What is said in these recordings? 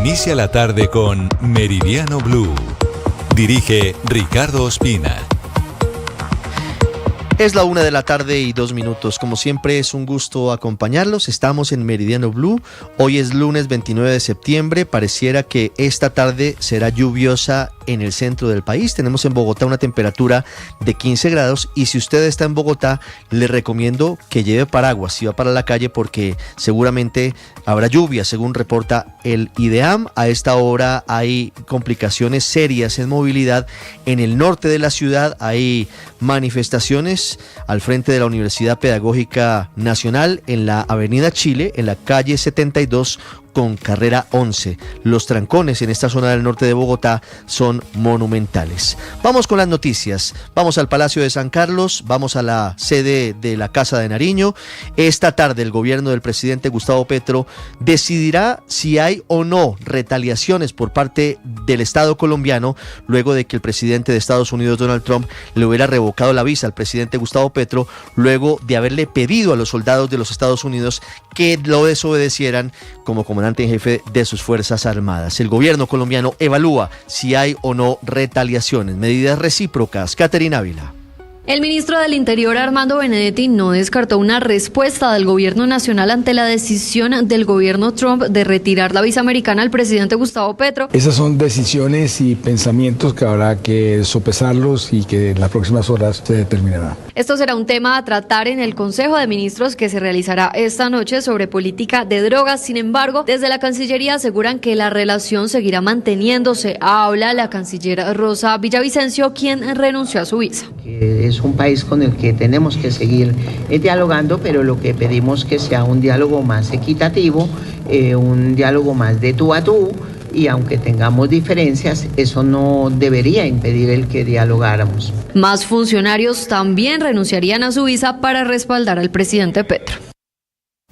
Inicia la tarde con Meridiano Blue. Dirige Ricardo Ospina. Es la 1:02 PM. Como siempre es un gusto acompañarlos. Estamos en Meridiano Blue. Hoy es lunes 29 de septiembre. Pareciera que esta tarde será lluviosa en el centro del país. Tenemos en Bogotá una temperatura de 15 grados y si usted está en Bogotá, le recomiendo que lleve paraguas si va para la calle porque seguramente habrá lluvia, según reporta el IDEAM. A esta hora hay complicaciones serias en movilidad en el norte de la ciudad. Hay manifestaciones al frente de la Universidad Pedagógica Nacional en la Avenida Chile, en la calle 72 con carrera 11. Los trancones en esta zona del norte de Bogotá son monumentales. Vamos con las noticias. Vamos al Palacio de San Carlos, vamos a la sede de la Casa de Nariño. Esta tarde el gobierno del presidente Gustavo Petro decidirá si hay o no retaliaciones por parte del Estado colombiano luego de que el presidente de Estados Unidos, Donald Trump, le hubiera revocado la visa al presidente Gustavo Petro luego de haberle pedido a los soldados de los Estados Unidos que lo desobedecieran como comandante en jefe de sus Fuerzas Armadas. El gobierno colombiano evalúa si hay o no retaliaciones, medidas recíprocas. Caterina Ávila. El ministro del Interior, Armando Benedetti, no descartó una respuesta del gobierno nacional ante la decisión del gobierno Trump de retirar la visa americana al presidente Gustavo Petro. Esas son decisiones y pensamientos que habrá que sopesarlos y que en las próximas horas se determinará. Esto será un tema a tratar en el Consejo de Ministros que se realizará esta noche sobre política de drogas. Sin embargo, desde la Cancillería aseguran que la relación seguirá manteniéndose. Habla la canciller Rosa Villavicencio, quien renunció a su visa. Es un país con el que tenemos que seguir dialogando, pero lo que pedimos que sea un diálogo más equitativo, un diálogo más de tú a tú, y aunque tengamos diferencias, eso no debería impedir el que dialogáramos. Más funcionarios también renunciarían a su visa para respaldar al presidente Petro.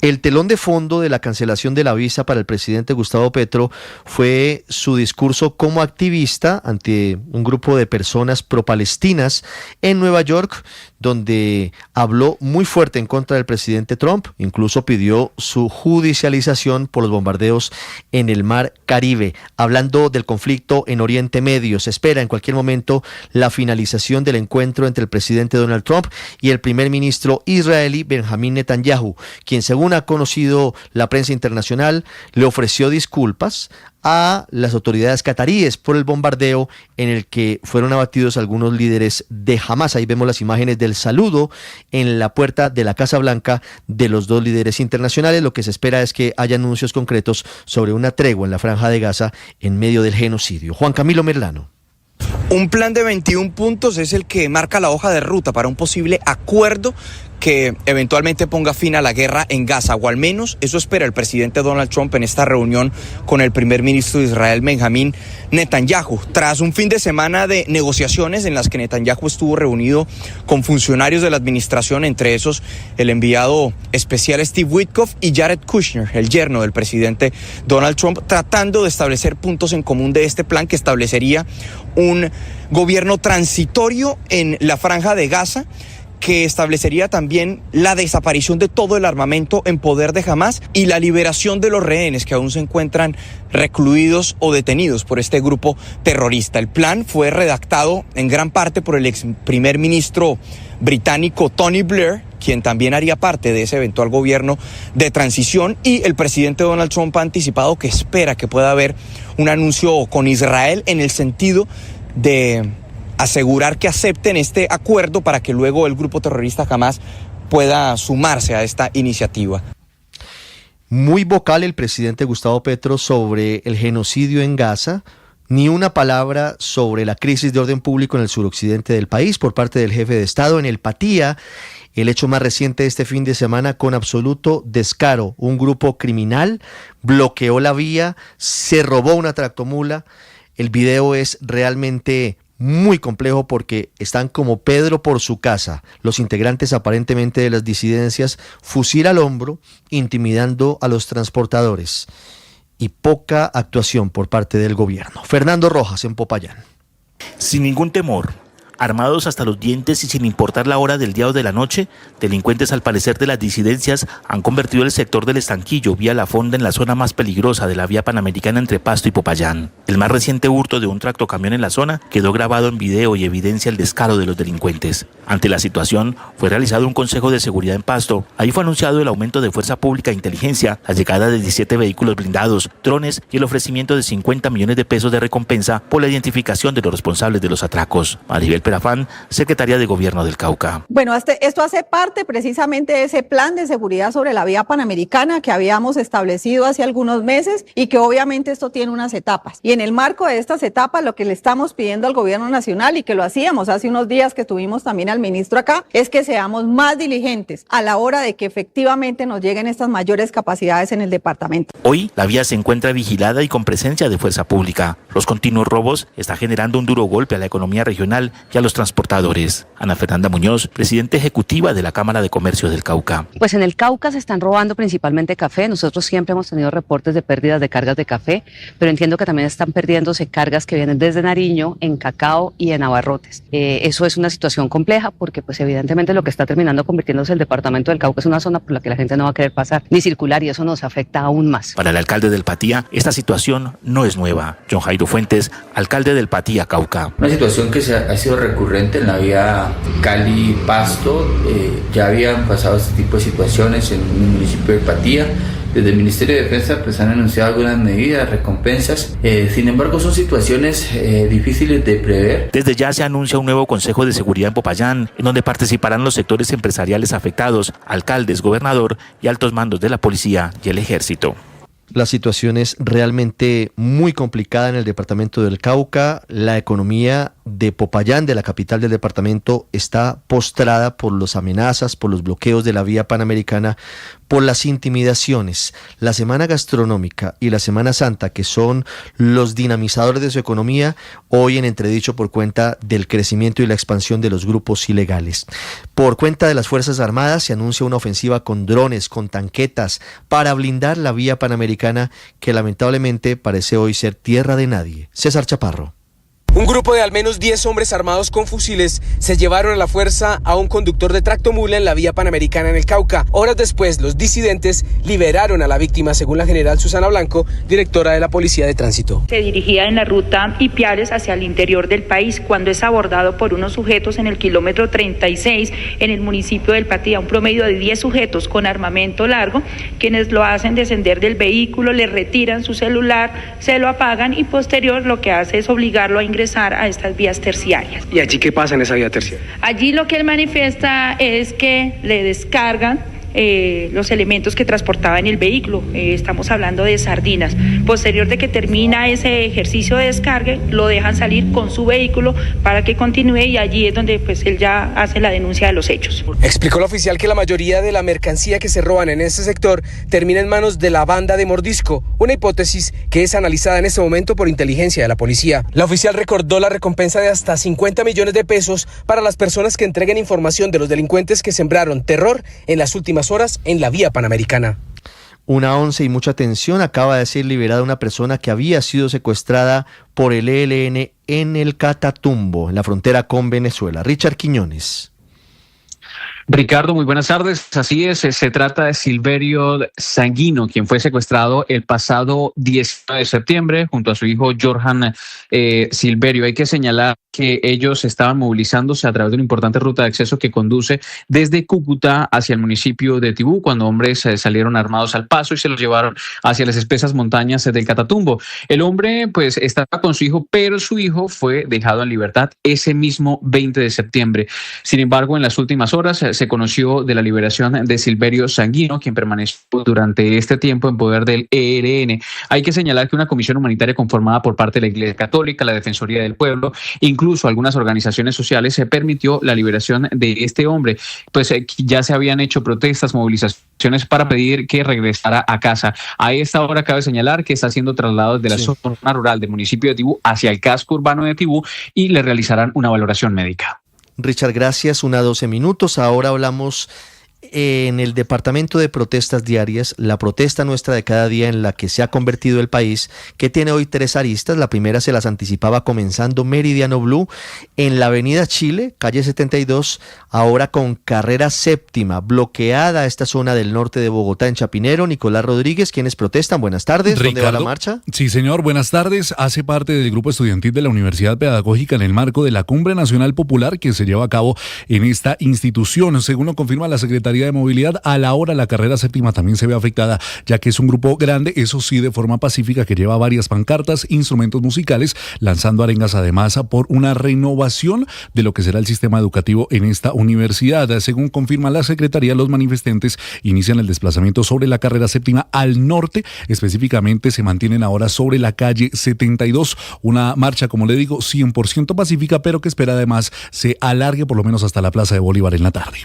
El telón de fondo de la cancelación de la visa para el presidente Gustavo Petro fue su discurso como activista ante un grupo de personas pro-palestinas en Nueva York, donde habló muy fuerte en contra del presidente Trump, incluso pidió su judicialización por los bombardeos en el Mar Caribe. Hablando del conflicto en Oriente Medio, se espera en cualquier momento la finalización del encuentro entre el presidente Donald Trump y el primer ministro israelí Benjamín Netanyahu, quien, según ha conocido la prensa internacional, le ofreció disculpas a las autoridades cataríes por el bombardeo en el que fueron abatidos algunos líderes de Hamas. Ahí vemos las imágenes del saludo en la puerta de la Casa Blanca de los dos líderes internacionales. Lo que se espera es que haya anuncios concretos sobre una tregua en la Franja de Gaza en medio del genocidio. Juan Camilo Merlano. Un plan de 21 puntos es el que marca la hoja de ruta para un posible acuerdo que eventualmente ponga fin a la guerra en Gaza, o al menos eso espera el presidente Donald Trump en esta reunión con el primer ministro de Israel, Benjamín Netanyahu. Tras un fin de semana de negociaciones en las que Netanyahu estuvo reunido con funcionarios de la administración, entre esos el enviado especial Steve Witkoff y Jared Kushner, el yerno del presidente Donald Trump, tratando de establecer puntos en común de este plan que establecería un gobierno transitorio en la Franja de Gaza, que establecería también la desaparición de todo el armamento en poder de Hamas y la liberación de los rehenes que aún se encuentran recluidos o detenidos por este grupo terrorista. El plan fue redactado en gran parte por el ex primer ministro británico Tony Blair, quien también haría parte de ese eventual gobierno de transición, y el presidente Donald Trump ha anticipado que espera que pueda haber un anuncio con Israel en el sentido de asegurar que acepten este acuerdo para que luego el grupo terrorista Hamas pueda sumarse a esta iniciativa. Muy vocal el presidente Gustavo Petro sobre el genocidio en Gaza. Ni una palabra sobre la crisis de orden público en el suroccidente del país por parte del jefe de Estado. En el Patía, el hecho más reciente de este fin de semana, con absoluto descaro, un grupo criminal bloqueó la vía, se robó una tractomula. El video es realmente muy complejo porque están como Pedro por su casa, los integrantes aparentemente de las disidencias, fusil al hombro, intimidando a los transportadores, y poca actuación por parte del gobierno. Fernando Rojas en Popayán. Sin ningún temor, Armados hasta los dientes y sin importar la hora del día o de la noche, delincuentes al parecer de las disidencias han convertido el sector del Estanquillo, vía La Fonda, en la zona más peligrosa de la vía panamericana entre Pasto y Popayán. El más reciente hurto de un tractocamión en la zona quedó grabado en video y evidencia el descaro de los delincuentes. Ante la situación, fue realizado un consejo de seguridad en Pasto. Ahí fue anunciado el aumento de fuerza pública e inteligencia, la llegada de 17 vehículos blindados, drones y el ofrecimiento de 50 millones de pesos de recompensa por la identificación de los responsables de los atracos. Maribel Perafán, secretaria de Gobierno del Cauca. Bueno, esto hace parte precisamente de ese plan de seguridad sobre la vía panamericana que habíamos establecido hace algunos meses y que obviamente esto tiene unas etapas. Y en el marco de estas etapas lo que le estamos pidiendo al Gobierno Nacional, y que lo hacíamos hace unos días que tuvimos también al ministro acá, es que seamos más diligentes a la hora de que efectivamente nos lleguen estas mayores capacidades en el departamento. Hoy la vía se encuentra vigilada y con presencia de fuerza pública. Los continuos robos están generando un duro golpe a la economía regional y a los transportadores. Ana Fernanda Muñoz, presidenta ejecutiva de la Cámara de Comercio del Cauca. Pues en el Cauca se están robando principalmente café. Nosotros siempre hemos tenido reportes de pérdidas de cargas de café, pero entiendo que también están perdiéndose cargas que vienen desde Nariño, en cacao y en abarrotes. Eso es una situación compleja porque pues evidentemente lo que está terminando convirtiéndose el departamento del Cauca es una zona por la que la gente no va a querer pasar ni circular, y eso nos afecta aún más. Para el alcalde del Patía, esta situación no es nueva. John Jairo Fuentes, alcalde del Patía, Cauca. Una situación que ha sido recurrente en la vía Cali-Pasto. Ya habían pasado este tipo de situaciones en el municipio de Patía. Desde el Ministerio de Defensa pues han anunciado algunas medidas, recompensas. Sin embargo, son situaciones difíciles de prever. Desde ya se anuncia un nuevo Consejo de Seguridad en Popayán, en donde participarán los sectores empresariales afectados, alcaldes, gobernador y altos mandos de la policía y el ejército. La situación es realmente muy complicada en el departamento del Cauca. La economía de Popayán, de la capital del departamento, está postrada por las amenazas, por los bloqueos de la vía panamericana, por las intimidaciones. La Semana Gastronómica y la Semana Santa, que son los dinamizadores de su economía, hoy en entredicho por cuenta del crecimiento y la expansión de los grupos ilegales. Por cuenta de las Fuerzas Armadas se anuncia una ofensiva con drones, con tanquetas, para blindar la vía panamericana, que lamentablemente parece hoy ser tierra de nadie. César Chaparro. Un grupo de al menos 10 hombres armados con fusiles se llevaron a la fuerza a un conductor de tractomula en la vía panamericana en el Cauca. Horas después, los disidentes liberaron a la víctima, según la general Susana Blanco, directora de la Policía de Tránsito. Se dirigía en la ruta Ipiales hacia el interior del país cuando es abordado por unos sujetos en el kilómetro 36 en el municipio del Patía. Un promedio de 10 sujetos con armamento largo, quienes lo hacen descender del vehículo, le retiran su celular, se lo apagan y posterior lo que hace es obligarlo a ingresar a estas vías terciarias. ¿Y allí qué pasa en esa vía terciaria? Allí lo que él manifiesta es que le descargan los elementos que transportaba en el vehículo. Estamos hablando de sardinas. Posterior de que termina ese ejercicio de descargue, lo dejan salir con su vehículo para que continúe, y allí es donde pues él ya hace la denuncia de los hechos. Explicó el oficial que la mayoría de la mercancía que se roban en ese sector termina en manos de la banda de Mordisco, una hipótesis que es analizada en este momento por inteligencia de la policía. La oficial recordó la recompensa de hasta 50 millones de pesos para las personas que entreguen información de los delincuentes que sembraron terror en las últimas horas en la vía panamericana. 1:11 y mucha atención. Acaba de ser liberada una persona que había sido secuestrada por el ELN en el Catatumbo, en la frontera con Venezuela. Richard Quiñones. Ricardo, muy buenas tardes. Así es, se trata de Silverio Sanguino, quien fue secuestrado el pasado 19 de septiembre junto a su hijo Jorjan Silverio. Hay que señalar que ellos estaban movilizándose a través de una importante ruta de acceso que conduce desde Cúcuta hacia el municipio de Tibú, cuando hombres salieron armados al paso y se los llevaron hacia las espesas montañas del Catatumbo. El hombre pues estaba con su hijo, pero su hijo fue dejado en libertad ese mismo 20 de septiembre. Sin embargo, en las últimas horas se conoció de la liberación de Silverio Sanguino, quien permaneció durante este tiempo en poder del ELN. Hay que señalar que una comisión humanitaria conformada por parte de la Iglesia Católica, la Defensoría del Pueblo, incluso algunas organizaciones sociales, se permitió la liberación de este hombre. Pues ya se habían hecho protestas, movilizaciones para pedir que regresara a casa. A esta hora cabe señalar que está siendo trasladado desde la zona rural del municipio de Tibú hacia el casco urbano de Tibú y le realizarán una valoración médica. Richard, gracias. 1:12. Ahora hablamos En el departamento de protestas diarias, la protesta nuestra de cada día en la que se ha convertido el país, que tiene hoy 3 aristas. La primera se las anticipaba comenzando Meridiano Blue en la avenida Chile, calle 72, ahora con carrera séptima, bloqueada esta zona del norte de Bogotá en Chapinero. Nicolás Rodríguez, ¿quiénes protestan? Buenas tardes. ¿Dónde va la marcha? Sí, señor, buenas tardes. Hace parte del grupo estudiantil de la Universidad Pedagógica en el marco de la Cumbre Nacional Popular que se lleva a cabo en esta institución. Según lo confirma la Secretaría de Movilidad, a la hora la carrera séptima también se ve afectada, ya que es un grupo grande, eso sí, de forma pacífica, que lleva varias pancartas, instrumentos musicales, lanzando arengas además por una renovación de lo que será el sistema educativo en esta universidad. Según confirma la Secretaría, los manifestantes inician el desplazamiento sobre la carrera séptima al norte, específicamente se mantienen ahora sobre la calle 72, una marcha, como le digo, 100% pacífica, pero que espera además se alargue por lo menos hasta la Plaza de Bolívar en la tarde.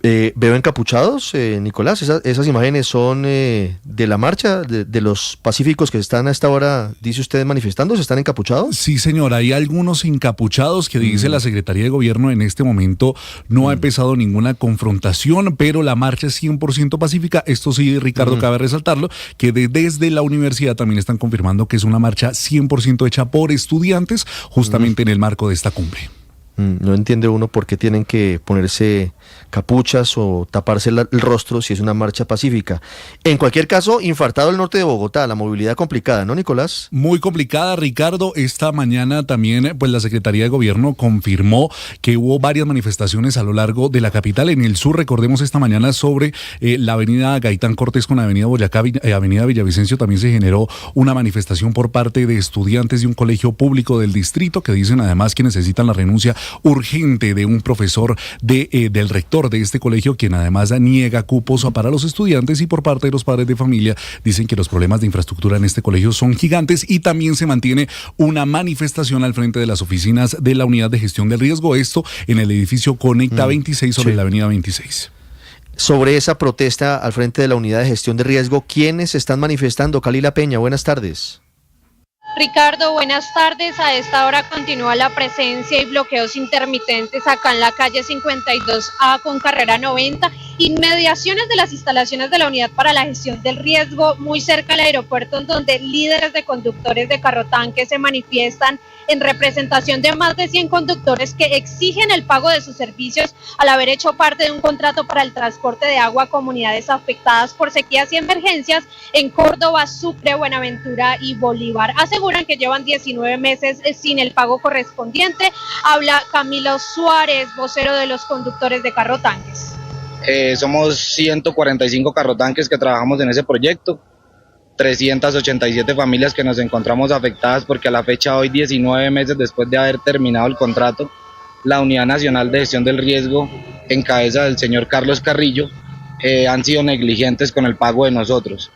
Veo encapuchados, Nicolás, esas imágenes son de la marcha, de los pacíficos que están a esta hora, dice usted, manifestándose, ¿están encapuchados? Sí, señor, hay algunos encapuchados que dice la Secretaría de Gobierno en este momento no ha empezado ninguna confrontación, pero la marcha es 100% pacífica. Esto sí, Ricardo, cabe resaltarlo, que desde la universidad también están confirmando que es una marcha 100% hecha por estudiantes, justamente en el marco de esta cumbre. No entiende uno por qué tienen que ponerse capuchas o taparse el rostro si es una marcha pacífica. En cualquier caso, infartado el norte de Bogotá, la movilidad complicada, ¿no, Nicolás? Muy complicada, Ricardo. Esta mañana también, pues la Secretaría de Gobierno confirmó que hubo varias manifestaciones a lo largo de la capital. En el sur, recordemos esta mañana sobre la avenida Gaitán Cortés con la avenida Boyacá, avenida Villavicencio, también se generó una manifestación por parte de estudiantes de un colegio público del distrito que dicen además que necesitan la renuncia urgente de un profesor del rector de este colegio, quien además niega cupos para los estudiantes, y por parte de los padres de familia dicen que los problemas de infraestructura en este colegio son gigantes, y también se mantiene una manifestación al frente de las oficinas de la Unidad de Gestión del Riesgo, esto en el edificio Conecta 26 sobre la avenida 26. Sobre esa protesta al frente de la Unidad de Gestión de Riesgo, ¿quiénes están manifestando? Calila Peña, buenas tardes. Ricardo, buenas tardes. A esta hora continúa la presencia y bloqueos intermitentes acá en la calle 52A con carrera 90, inmediaciones de las instalaciones de la Unidad para la Gestión del Riesgo, muy cerca al aeropuerto, en donde líderes de conductores de carrotanque se manifiestan en representación de más de 100 conductores que exigen el pago de sus servicios al haber hecho parte de un contrato para el transporte de agua a comunidades afectadas por sequías y emergencias en Córdoba, Sucre, Buenaventura y Bolívar. Aseguran que llevan 19 meses sin el pago correspondiente. Habla Camilo Suárez, vocero de los conductores de carrotanques. Somos 145 carrotanques que trabajamos en ese proyecto. 387 familias que nos encontramos afectadas porque a la fecha hoy, 19 meses después de haber terminado el contrato, la Unidad Nacional de Gestión del Riesgo, en cabeza del señor Carlos Carrillo, han sido negligentes con el pago de nosotros.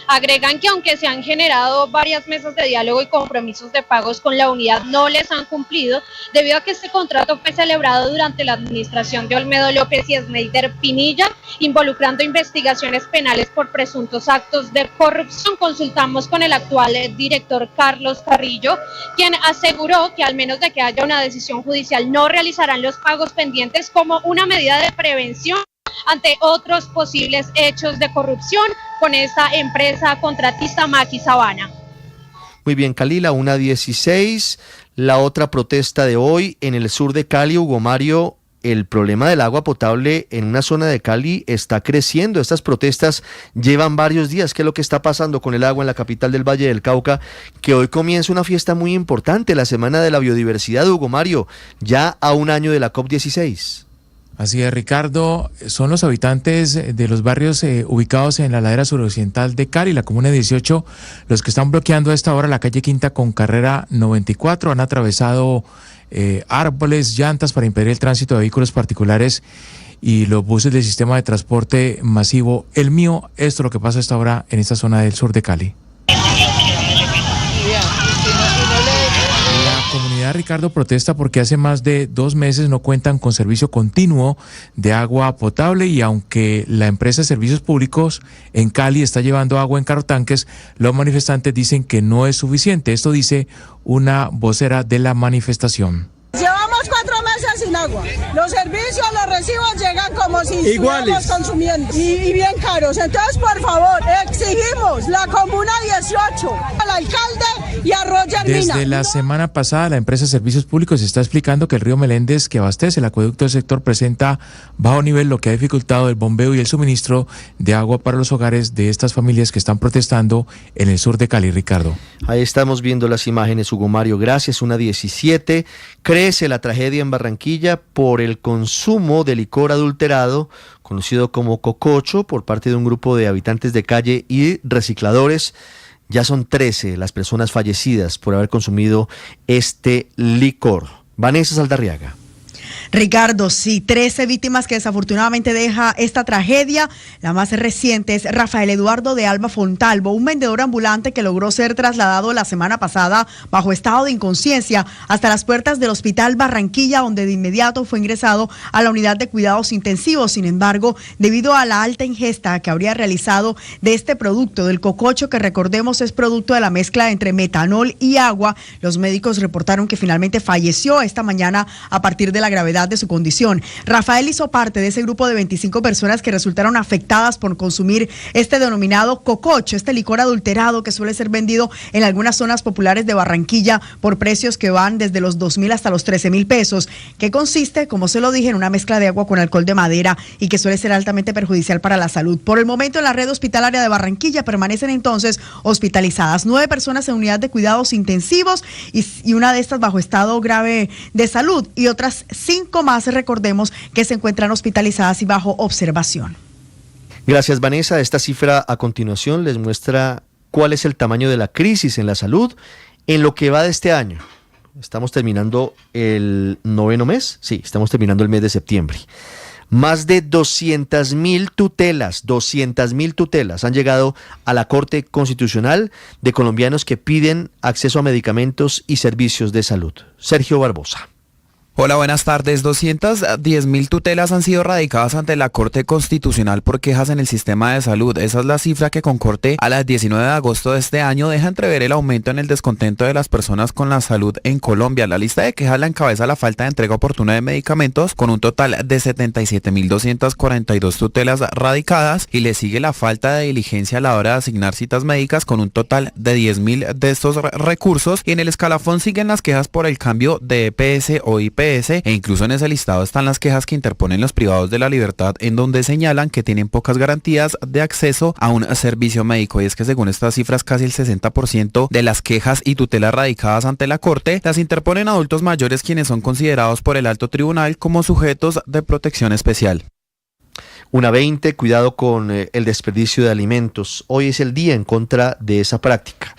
Agregan que aunque se han generado varias mesas de diálogo y compromisos de pagos con la unidad, no les han cumplido debido a que este contrato fue celebrado durante la administración de Olmedo López y Sneider Pinilla, involucrando investigaciones penales por presuntos actos de corrupción. Consultamos con el actual director Carlos Carrillo, quien aseguró que al menos de que haya una decisión judicial no realizarán los pagos pendientes como una medida de prevención ante otros posibles hechos de corrupción con esta empresa contratista Maki Sabana. Muy bien, Calila, 1:16. La otra protesta de hoy en el sur de Cali, Hugo Mario, el problema del agua potable en una zona de Cali está creciendo. Estas protestas llevan varios días. ¿Qué es lo que está pasando con el agua en la capital del Valle del Cauca? Que hoy comienza una fiesta muy importante, la Semana de la Biodiversidad, Hugo Mario, ya a un año de la COP16. Así es, Ricardo, son los habitantes de los barrios ubicados en la ladera suroccidental de Cali, la comuna 18, los que están bloqueando a esta hora la calle Quinta con carrera 94, han atravesado árboles, llantas para impedir el tránsito de vehículos particulares y los buses del sistema de transporte masivo El Mío. Esto es lo que pasa a esta hora en esta zona del sur de Cali. La comunidad, Ricardo, protesta porque hace más de 2 meses no cuentan con servicio continuo de agua potable, y aunque la empresa de servicios públicos en Cali está llevando agua en carrotanques, los manifestantes dicen que no es suficiente. Esto dice una vocera de la manifestación. Llevamos 4 meses sin agua. Los servicios, los recibos llegan como si estuviéramos consumiendo y bien caros. Entonces, por favor, exigimos la Comuna 18, al alcalde y a Roger Mina. Desde la semana pasada, la empresa Servicios Públicos está explicando que el río Meléndez, que abastece el acueducto del sector, presenta bajo nivel, lo que ha dificultado el bombeo y el suministro de agua para los hogares de estas familias que están protestando en el sur de Cali, Ricardo. Ahí estamos viendo las imágenes, Hugo Mario, gracias. 1:17. Crece la tragedia en Barranquilla por el consumo de licor adulterado, conocido como cococho, por parte de un grupo de habitantes de calle y recicladores. Ya son 13 las personas fallecidas por haber consumido este licor. Vanessa Saldarriaga. Ricardo, sí, 13 víctimas que desafortunadamente deja esta tragedia. La más reciente es Rafael Eduardo de Alba Fontalvo, un vendedor ambulante que logró ser trasladado la semana pasada bajo estado de inconsciencia hasta las puertas del Hospital Barranquilla, donde de inmediato fue ingresado a la unidad de cuidados intensivos. Sin embargo, debido a la alta ingesta que habría realizado de este producto, del cococho, que recordemos es producto de la mezcla entre metanol y agua, los médicos reportaron que finalmente falleció esta mañana a partir de la gravedad de su condición. Rafael hizo parte de ese grupo de 25 personas que resultaron afectadas por consumir este denominado cococho, este licor adulterado que suele ser vendido en algunas zonas populares de Barranquilla por precios que van desde los 2.000 hasta los 13.000 pesos, que consiste, como se lo dije, en una mezcla de agua con alcohol de madera y que suele ser altamente perjudicial para la salud. Por el momento, en la red hospitalaria de Barranquilla permanecen entonces hospitalizadas 9 personas en unidad de cuidados intensivos y una de estas bajo estado grave de salud, y otras 5 más, recordemos, que se encuentran hospitalizadas y bajo observación. Gracias, Vanessa. Esta cifra a continuación les muestra cuál es el tamaño de la crisis en la salud en lo que va de este año. Estamos terminando el 9º mes. Sí, estamos terminando el mes de septiembre. Más de 200.000 tutelas han llegado a la Corte Constitucional de colombianos que piden acceso a medicamentos y servicios de salud. Sergio Barbosa. Hola, buenas tardes. 210.000 tutelas han sido radicadas ante la Corte Constitucional por quejas en el sistema de salud. Esa es la cifra que con corte a las 19 de agosto de este año deja entrever el aumento en el descontento de las personas con la salud en Colombia. La lista de quejas la encabeza la falta de entrega oportuna de medicamentos, con un total de 77.242 tutelas radicadas, y le sigue la falta de diligencia a la hora de asignar citas médicas, con un total de 10.000 de estos recursos, y en el escalafón siguen las quejas por el cambio de EPS o IPS, e incluso en ese listado están las quejas que interponen los privados de la libertad, en donde señalan que tienen pocas garantías de acceso a un servicio médico. Y es que según estas cifras, casi el 60% de las quejas y tutelas radicadas ante la Corte las interponen adultos mayores, quienes son considerados por el alto tribunal como sujetos de protección especial. 1:20, cuidado con el desperdicio de alimentos. Hoy es el día en contra de esa práctica.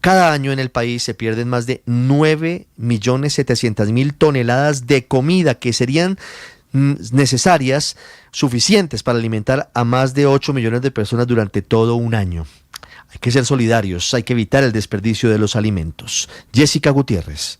Cada año en el país se pierden más de 9.700.000 toneladas de comida que serían necesarias, suficientes para alimentar a más de 8 millones de personas durante todo un año. Hay que ser solidarios, hay que evitar el desperdicio de los alimentos. Jessica Gutiérrez.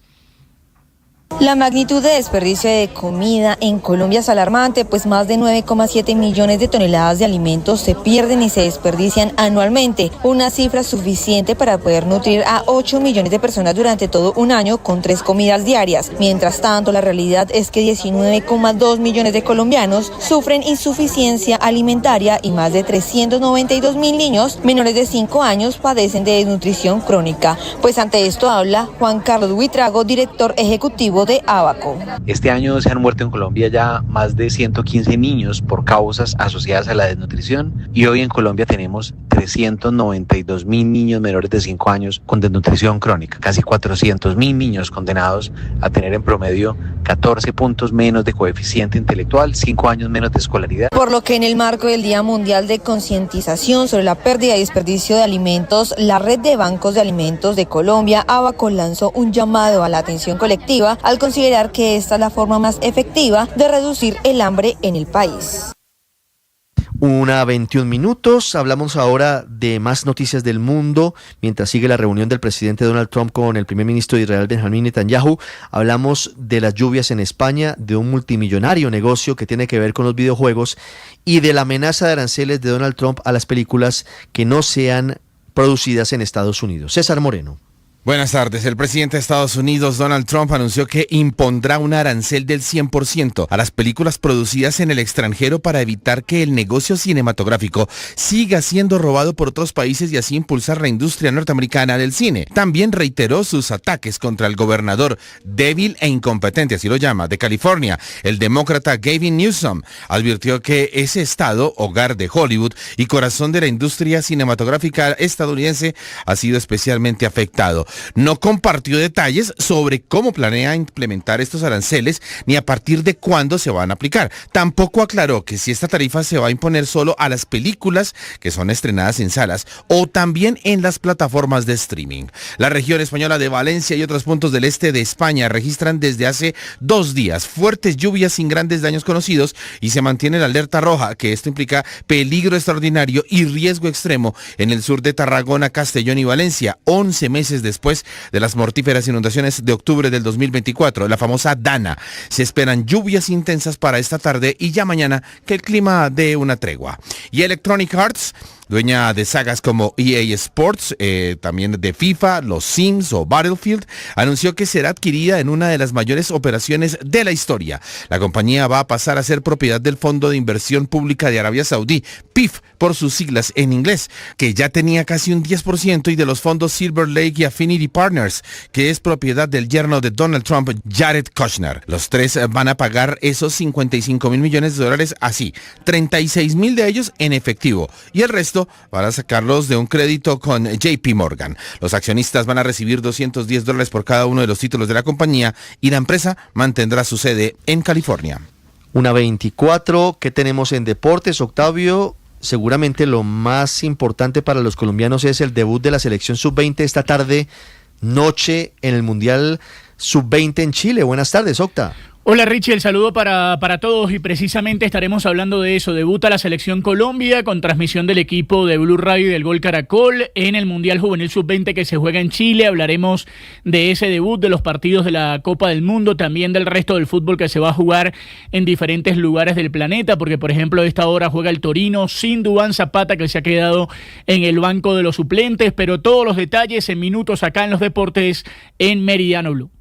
La magnitud de desperdicio de comida en Colombia es alarmante, pues más de 9,7 millones de toneladas de alimentos se pierden y se desperdician anualmente, una cifra suficiente para poder nutrir a 8 millones de personas durante todo un año con 3 comidas diarias. Mientras tanto, la realidad es que 19,2 millones de colombianos sufren insuficiencia alimentaria y más de 392.000 niños menores de 5 años padecen de desnutrición crónica. Pues ante esto habla Juan Carlos Buitrago, director ejecutivo de Abaco. Este año se han muerto en Colombia ya más de 115 niños por causas asociadas a la desnutrición, y hoy en Colombia tenemos 392.000 niños menores de 5 años con desnutrición crónica, casi 400.000 niños condenados a tener en promedio 14 puntos menos de coeficiente intelectual, 5 años menos de escolaridad. Por lo que en el marco del Día Mundial de Concientización sobre la pérdida y desperdicio de alimentos, la Red de Bancos de Alimentos de Colombia, Abaco, lanzó un llamado a la atención colectiva al considerar que esta es la forma más efectiva de reducir el hambre en el país. 1:21. Hablamos ahora de más noticias del mundo. Mientras sigue la reunión del presidente Donald Trump con el primer ministro de Israel, Benjamín Netanyahu, hablamos de las lluvias en España, de un multimillonario negocio que tiene que ver con los videojuegos y de la amenaza de aranceles de Donald Trump a las películas que no sean producidas en Estados Unidos. César Moreno. Buenas tardes. El presidente de Estados Unidos, Donald Trump, anunció que impondrá un arancel del 100% a las películas producidas en el extranjero para evitar que el negocio cinematográfico siga siendo robado por otros países y así impulsar la industria norteamericana del cine. También reiteró sus ataques contra el gobernador débil e incompetente, así lo llama, de California, el demócrata Gavin Newsom. Advirtió que ese estado, hogar de Hollywood y corazón de la industria cinematográfica estadounidense, ha sido especialmente afectado. No compartió detalles sobre cómo planea implementar estos aranceles ni a partir de cuándo se van a aplicar. Tampoco aclaró que si esta tarifa se va a imponer solo a las películas que son estrenadas en salas o también en las plataformas de streaming. La región española de Valencia y otros puntos del este de España registran desde hace 2 días fuertes lluvias sin grandes daños conocidos y se mantiene la alerta roja, que esto implica peligro extraordinario y riesgo extremo en el sur de Tarragona, Castellón y Valencia, 11 meses después de las mortíferas inundaciones de octubre del 2024, la famosa Dana. Se esperan lluvias intensas para esta tarde y ya mañana que el clima dé una tregua. Y Electronic Arts, dueña de sagas como EA Sports, también de FIFA, los Sims o Battlefield, anunció que será adquirida en una de las mayores operaciones de la historia. La compañía va a pasar a ser propiedad del Fondo de Inversión Pública de Arabia Saudí, PIF por sus siglas en inglés, que ya tenía casi un 10%, y de los fondos Silver Lake y Affinity Partners, que es propiedad del yerno de Donald Trump, Jared Kushner. Los tres van a pagar esos $55 mil millones así, 36,000 de ellos en efectivo, y el resto van a sacarlos de un crédito con JP Morgan. Los accionistas van a recibir $210 por cada uno de los títulos de la compañía y la empresa mantendrá su sede en California. 1:24, ¿qué tenemos en deportes, Octavio? Seguramente lo más importante para los colombianos es el debut de la selección sub-20 esta tarde, noche, en el Mundial Sub-20 en Chile. Buenas tardes, Octa. Hola Richie, el saludo para todos y precisamente estaremos hablando de eso. Debuta la selección Colombia con transmisión del equipo de Blue Radio y del Gol Caracol en el Mundial Juvenil Sub-20 que se juega en Chile. Hablaremos de ese debut, de los partidos de la Copa del Mundo, también del resto del fútbol que se va a jugar en diferentes lugares del planeta, porque por ejemplo a esta hora juega el Torino sin Duván Zapata, que se ha quedado en el banco de los suplentes, pero todos los detalles en minutos acá en los deportes en Meridiano Blue.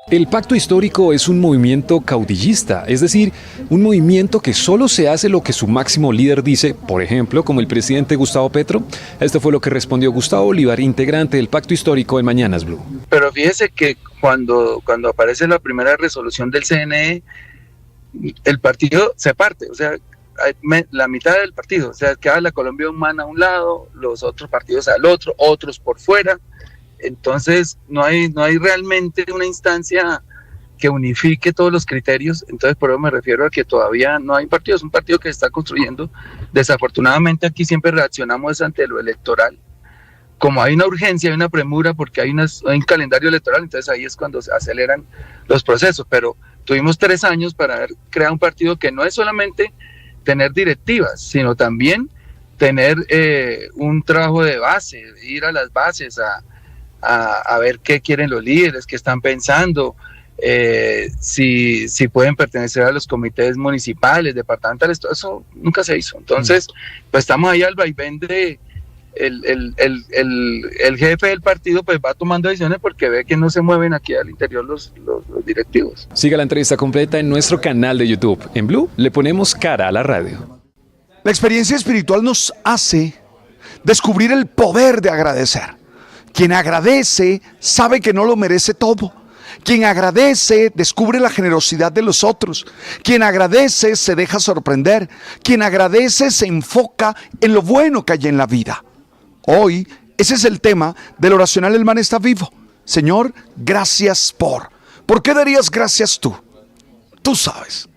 El pacto histórico es un movimiento caudillista, es decir, un movimiento que solo se hace lo que su máximo líder dice, por ejemplo, como el presidente Gustavo Petro. Esto fue lo que respondió Gustavo Bolívar, integrante del pacto histórico en Mañanas Blue. Pero fíjese que cuando aparece la primera resolución del CNE, el partido se parte, o sea, la mitad del partido, o sea, queda la Colombia Humana a un lado, los otros partidos al otro, otros por fuera. Entonces no hay realmente una instancia que unifique todos los criterios. Entonces por eso me refiero a que todavía no hay partido, es un partido que se está construyendo. Desafortunadamente aquí siempre reaccionamos ante lo electoral. Como hay una urgencia, hay una premura porque hay un calendario electoral, entonces ahí es cuando se aceleran los procesos. Pero tuvimos 3 años para crear un partido que no es solamente tener directivas, sino también tener un trabajo de base, ir a las bases, a ver qué quieren los líderes, qué están pensando, si pueden pertenecer a los comités municipales, departamentales, todo eso nunca se hizo. Entonces, pues estamos ahí al vaivén de el jefe del partido, pues va tomando decisiones porque ve que no se mueven aquí al interior los directivos. Siga la entrevista completa en nuestro canal de YouTube. En Blue le ponemos cara a la radio. La experiencia espiritual nos hace descubrir el poder de agradecer. Quien agradece sabe que no lo merece todo. Quien agradece descubre la generosidad de los otros. Quien agradece se deja sorprender. Quien agradece se enfoca en lo bueno que hay en la vida. Hoy, ese es el tema del oracional El Man Está Vivo. Señor, gracias por. ¿Por qué darías gracias tú? Tú sabes.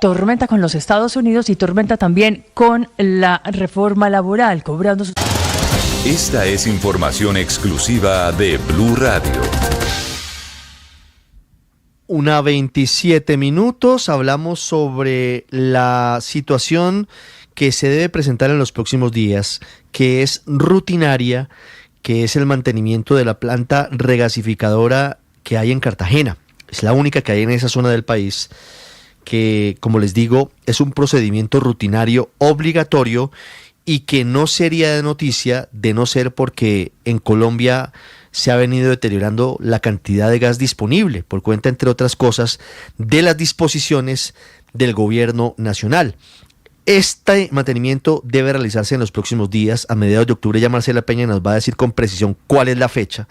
Tormenta con los Estados Unidos y tormenta también con la reforma laboral, cobrando sus... Esta es información exclusiva de Blue Radio. 1:27, hablamos sobre la situación que se debe presentar en los próximos días, que es rutinaria, que es el mantenimiento de la planta regasificadora que hay en Cartagena. Es la única que hay en esa zona del país, que, como les digo, es un procedimiento rutinario obligatorio y que no sería de noticia de no ser porque en Colombia se ha venido deteriorando la cantidad de gas disponible por cuenta, entre otras cosas, de las disposiciones del gobierno nacional. Este mantenimiento debe realizarse en los próximos días, a mediados de octubre. Ya Marcela Peña nos va a decir con precisión cuál es la fecha.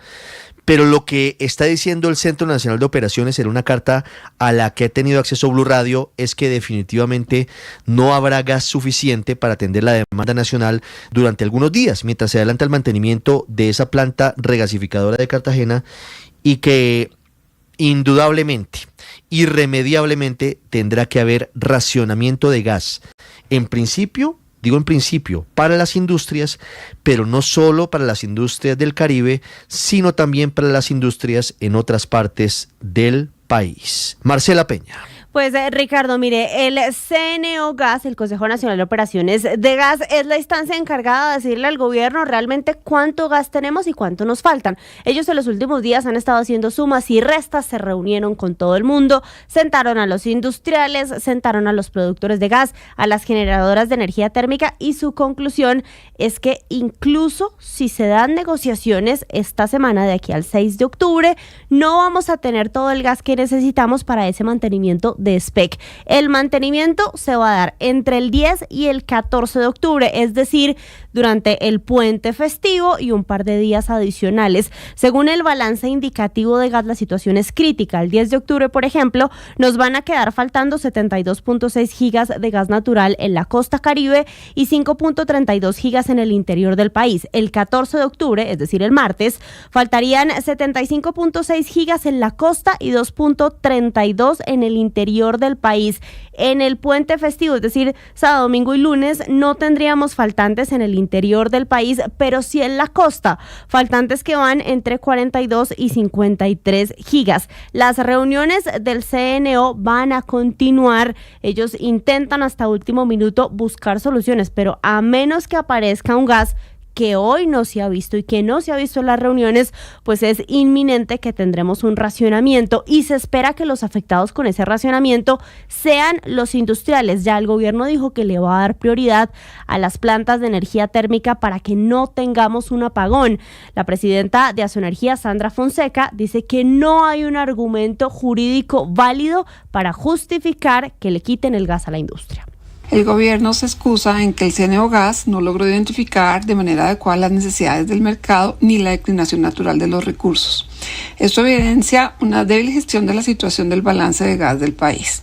Pero lo que está diciendo el Centro Nacional de Operaciones en una carta a la que ha tenido acceso Blue Radio es que definitivamente no habrá gas suficiente para atender la demanda nacional durante algunos días, mientras se adelanta el mantenimiento de esa planta regasificadora de Cartagena, y que indudablemente, irremediablemente, tendrá que haber racionamiento de gas. En principio, para las industrias, pero no solo para las industrias del Caribe, sino también para las industrias en otras partes del país. Marcela Peña. Pues Ricardo, mire, el CNO Gas, el Consejo Nacional de Operaciones de Gas, es la instancia encargada de decirle al gobierno realmente cuánto gas tenemos y cuánto nos faltan. Ellos en los últimos días han estado haciendo sumas y restas, se reunieron con todo el mundo, sentaron a los industriales, sentaron a los productores de gas, a las generadoras de energía térmica, y su conclusión es que incluso si se dan negociaciones esta semana de aquí al 6 de octubre, no vamos a tener todo el gas que necesitamos para ese mantenimiento de SPEC. El mantenimiento se va a dar entre el 10 y el 14 de octubre, es decir, durante el puente festivo y un par de días adicionales. Según el balance indicativo de gas, la situación es crítica. El 10 de octubre, por ejemplo, nos van a quedar faltando 72.6 gigas de gas natural en la costa Caribe y 5.32 gigas en el interior del país. El 14 de octubre, es decir, el martes, faltarían 75.6 gigas en la costa y 2.32 en el interior del país. En el puente festivo, es decir, sábado, domingo y lunes, no tendríamos faltantes en el interior del país, pero sí en la costa, faltantes que van entre 42 y 53 gigas. Las reuniones del CNO van a continuar. Ellos intentan hasta último minuto buscar soluciones, pero a menos que aparezca un gas que hoy no se ha visto y que no se ha visto en las reuniones, pues es inminente que tendremos un racionamiento, y se espera que los afectados con ese racionamiento sean los industriales. Ya el gobierno dijo que le va a dar prioridad a las plantas de energía térmica para que no tengamos un apagón. La presidenta de Asoenergía, Sandra Fonseca, dice que no hay un argumento jurídico válido para justificar que le quiten el gas a la industria. El gobierno se excusa en que el CNO Gas no logró identificar de manera adecuada las necesidades del mercado ni la declinación natural de los recursos. Esto evidencia una débil gestión de la situación del balance de gas del país.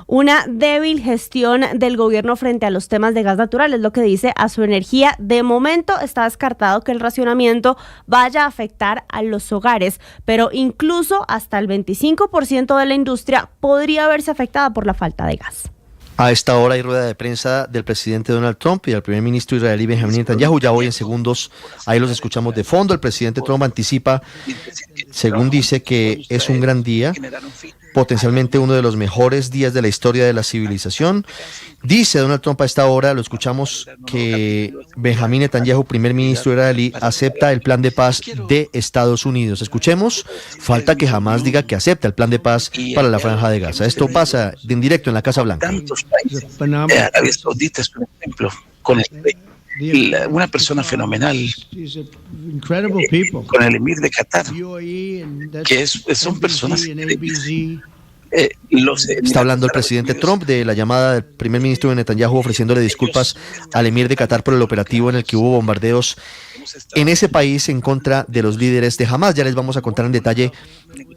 Una débil gestión del gobierno frente a los temas de gas natural, es lo que dice Asoenergía. De momento está descartado que el racionamiento vaya a afectar a los hogares, pero incluso hasta el 25% de la industria podría verse afectada por la falta de gas. A esta hora hay rueda de prensa del presidente Donald Trump y del primer ministro israelí Benjamin Netanyahu. Ya voy en segundos, ahí los escuchamos de fondo. El presidente Trump anticipa, según dice, que es un gran día, potencialmente uno de los mejores días de la historia de la civilización. Dice Donald Trump a esta hora, lo escuchamos, que Benjamin Netanyahu, primer ministro israelí, acepta el plan de paz de Estados Unidos. Escuchemos, falta que jamás diga que acepta el plan de paz para la Franja de Gaza. Esto pasa en directo en la Casa Blanca. Tantos países, Arabia Saudita es un ejemplo, con una persona fenomenal, con el emir de Qatar, que son personas increíbles. Está hablando el presidente Trump de la llamada del primer ministro de Netanyahu ofreciéndole disculpas al emir de Qatar por el operativo en el que hubo bombardeos en ese país en contra de los líderes de Hamas. Ya les vamos a contar en detalle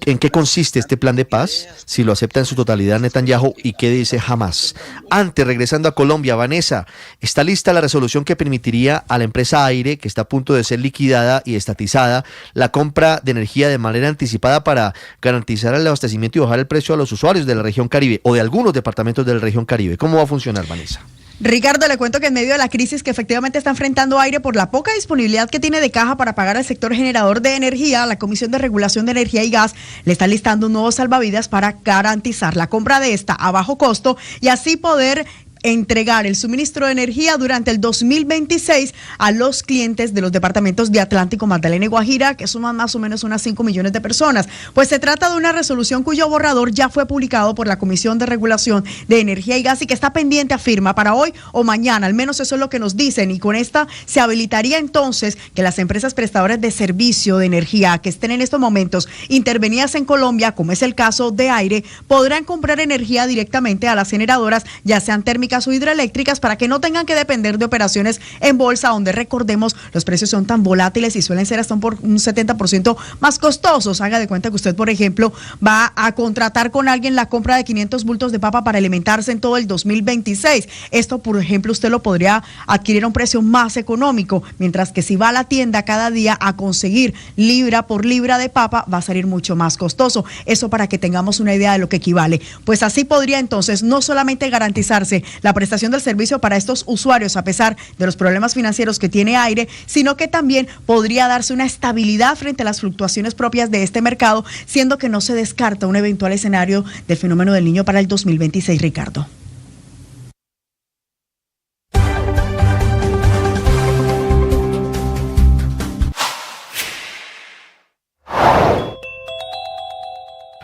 en qué consiste este plan de paz, si lo acepta en su totalidad Netanyahu y qué dice Hamas. Antes, regresando a Colombia, Vanessa, está lista la resolución que permitiría a la empresa Aire, que está a punto de ser liquidada y estatizada, la compra de energía de manera anticipada para garantizar el abastecimiento y bajar el precio a los usuarios de la región Caribe o de algunos departamentos de la región Caribe. ¿Cómo va a funcionar, Vanessa? Ricardo, le cuento que en medio de la crisis que efectivamente está enfrentando Aire por la poca disponibilidad que tiene de caja para pagar al sector generador de energía, la Comisión de Regulación de Energía y Gas le está listando un nuevo salvavidas para garantizar la compra de esta a bajo costo y así poder entregar el suministro de energía durante el 2026 a los clientes de los departamentos de Atlántico, Magdalena y Guajira, que suman más o menos unas 5 millones de personas. Pues se trata de una resolución cuyo borrador ya fue publicado por la Comisión de Regulación de Energía y Gas y que está pendiente a firma para hoy o mañana, al menos eso es lo que nos dicen, y con esta se habilitaría entonces que las empresas prestadoras de servicio de energía que estén en estos momentos intervenidas en Colombia, como es el caso de Aire, podrán comprar energía directamente a las generadoras, ya sean térmicas o hidroeléctricas, para que no tengan que depender de operaciones en bolsa, donde recordemos los precios son tan volátiles y suelen ser hasta un 70% más costosos. Haga de cuenta que usted, por ejemplo, va a contratar con alguien la compra de 500 bultos de papa para alimentarse en todo el 2026. Esto, por ejemplo, usted lo podría adquirir a un precio más económico, mientras que si va a la tienda cada día a conseguir libra por libra de papa, va a salir mucho más costoso. Eso para que tengamos una idea de lo que equivale. Pues así podría entonces no solamente garantizarse la prestación del servicio para estos usuarios a pesar de los problemas financieros que tiene Aire, sino que también podría darse una estabilidad frente a las fluctuaciones propias de este mercado, siendo que no se descarta un eventual escenario del fenómeno del Niño para el 2026, Ricardo.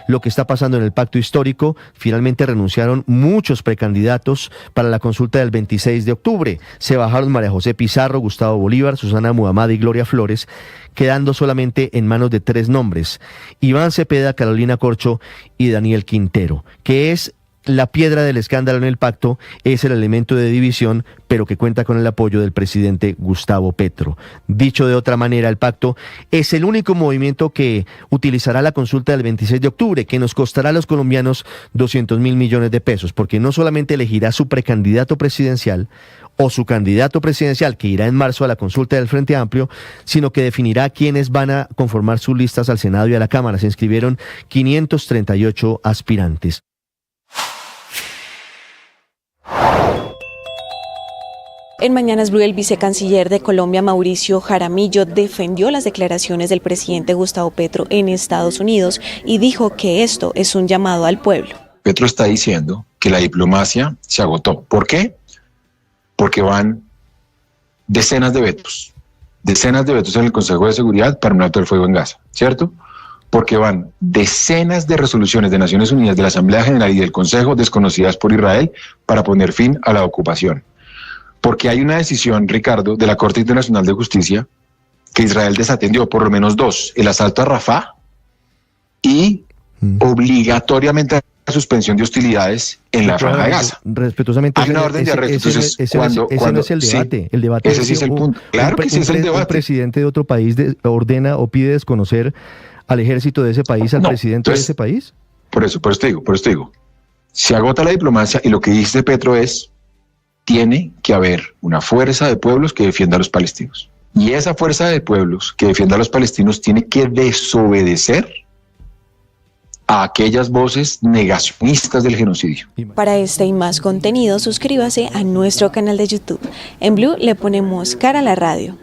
Lo que está pasando en el pacto histórico, finalmente renunciaron muchos precandidatos para la consulta del 26 de octubre. Se bajaron María José Pizarro, Gustavo Bolívar, Susana Muhammad y Gloria Flores, quedando solamente en manos de 3 nombres: Iván Cepeda, Carolina Corcho y Daniel Quintero, que es la piedra del escándalo en el pacto, es el elemento de división, pero que cuenta con el apoyo del presidente Gustavo Petro. Dicho de otra manera, el pacto es el único movimiento que utilizará la consulta del 26 de octubre, que nos costará a los colombianos 200.000 millones de pesos, porque no solamente elegirá su precandidato presidencial o su candidato presidencial, que irá en marzo a la consulta del Frente Amplio, sino que definirá quiénes van a conformar sus listas al Senado y a la Cámara. Se inscribieron 538 aspirantes. En Mañanas Blue, el vicecanciller de Colombia, Mauricio Jaramillo, defendió las declaraciones del presidente Gustavo Petro en Estados Unidos y dijo que esto es un llamado al pueblo. Petro está diciendo que la diplomacia se agotó. ¿Por qué? Porque van decenas de vetos en el Consejo de Seguridad para un alto el fuego en Gaza, ¿cierto? Porque van decenas de resoluciones de Naciones Unidas, de la Asamblea General y del Consejo desconocidas por Israel para poner fin a la ocupación. Porque hay una decisión, Ricardo, de la Corte Internacional de Justicia que Israel desatendió, por lo menos 2, el asalto a Rafah y obligatoriamente la suspensión de hostilidades en la Franja de Gaza. Respetuosamente, hay una orden de arresto. Entonces, ese no es el debate. Sí, el debate ese sí es el punto. Claro que sí es el debate. Un presidente de otro país ordena o pide desconocer al ejército de ese país, al presidente de ese país. Por eso te digo. Se agota la diplomacia y lo que dice Petro es: tiene que haber una fuerza de pueblos que defienda a los palestinos. Y esa fuerza de pueblos que defienda a los palestinos tiene que desobedecer a aquellas voces negacionistas del genocidio. Para este y más contenido, suscríbase a nuestro canal de YouTube. En Blue le ponemos cara a la radio.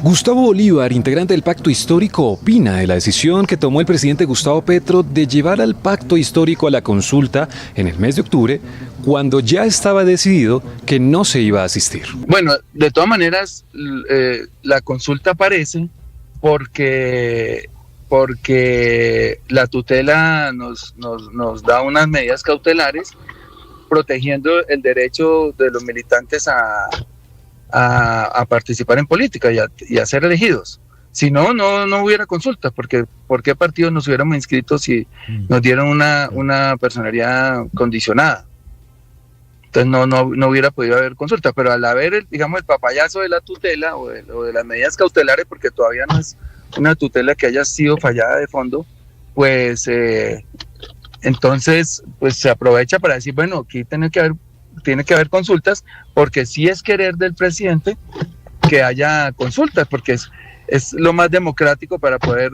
Gustavo Bolívar, integrante del Pacto Histórico, opina de la decisión que tomó el presidente Gustavo Petro de llevar al Pacto Histórico a la consulta en el mes de octubre, cuando ya estaba decidido que no se iba a asistir. Bueno, de todas maneras, la consulta aparece porque la tutela nos da unas medidas cautelares protegiendo el derecho de los militantes a participar en política y a ser elegidos. Si no hubiera consulta, porque ¿por qué partidos nos hubiéramos inscrito si nos dieron una personería condicionada? Entonces no hubiera podido haber consulta, pero al haber el papayazo de la tutela o de las medidas cautelares, porque todavía no es una tutela que haya sido fallada de fondo, pues entonces pues se aprovecha para decir, bueno, aquí tiene que haber consultas, porque sí es querer del presidente que haya consultas, porque es lo más democrático para poder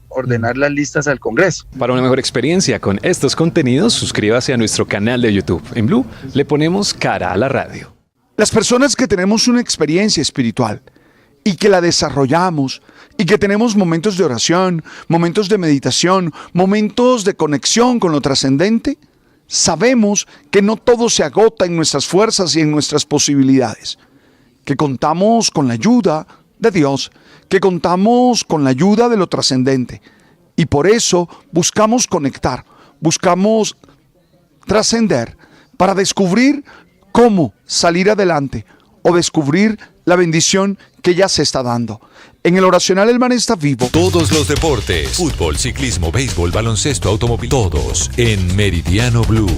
ordenar las listas al Congreso. Para una mejor experiencia con estos contenidos, suscríbase a nuestro canal de YouTube. En Blue le ponemos cara a la radio. Las personas que tenemos una experiencia espiritual y que la desarrollamos, y que tenemos momentos de oración, momentos de meditación, momentos de conexión con lo trascendente, sabemos que no todo se agota en nuestras fuerzas y en nuestras posibilidades, que contamos con la ayuda de Dios, que contamos con la ayuda de lo trascendente, y por eso buscamos conectar, buscamos trascender para descubrir cómo salir adelante o descubrir la bendición que ya se está dando. En el oracional el man está vivo. Todos los deportes, fútbol, ciclismo, béisbol, baloncesto, automóvil, todos en Meridiano Blue.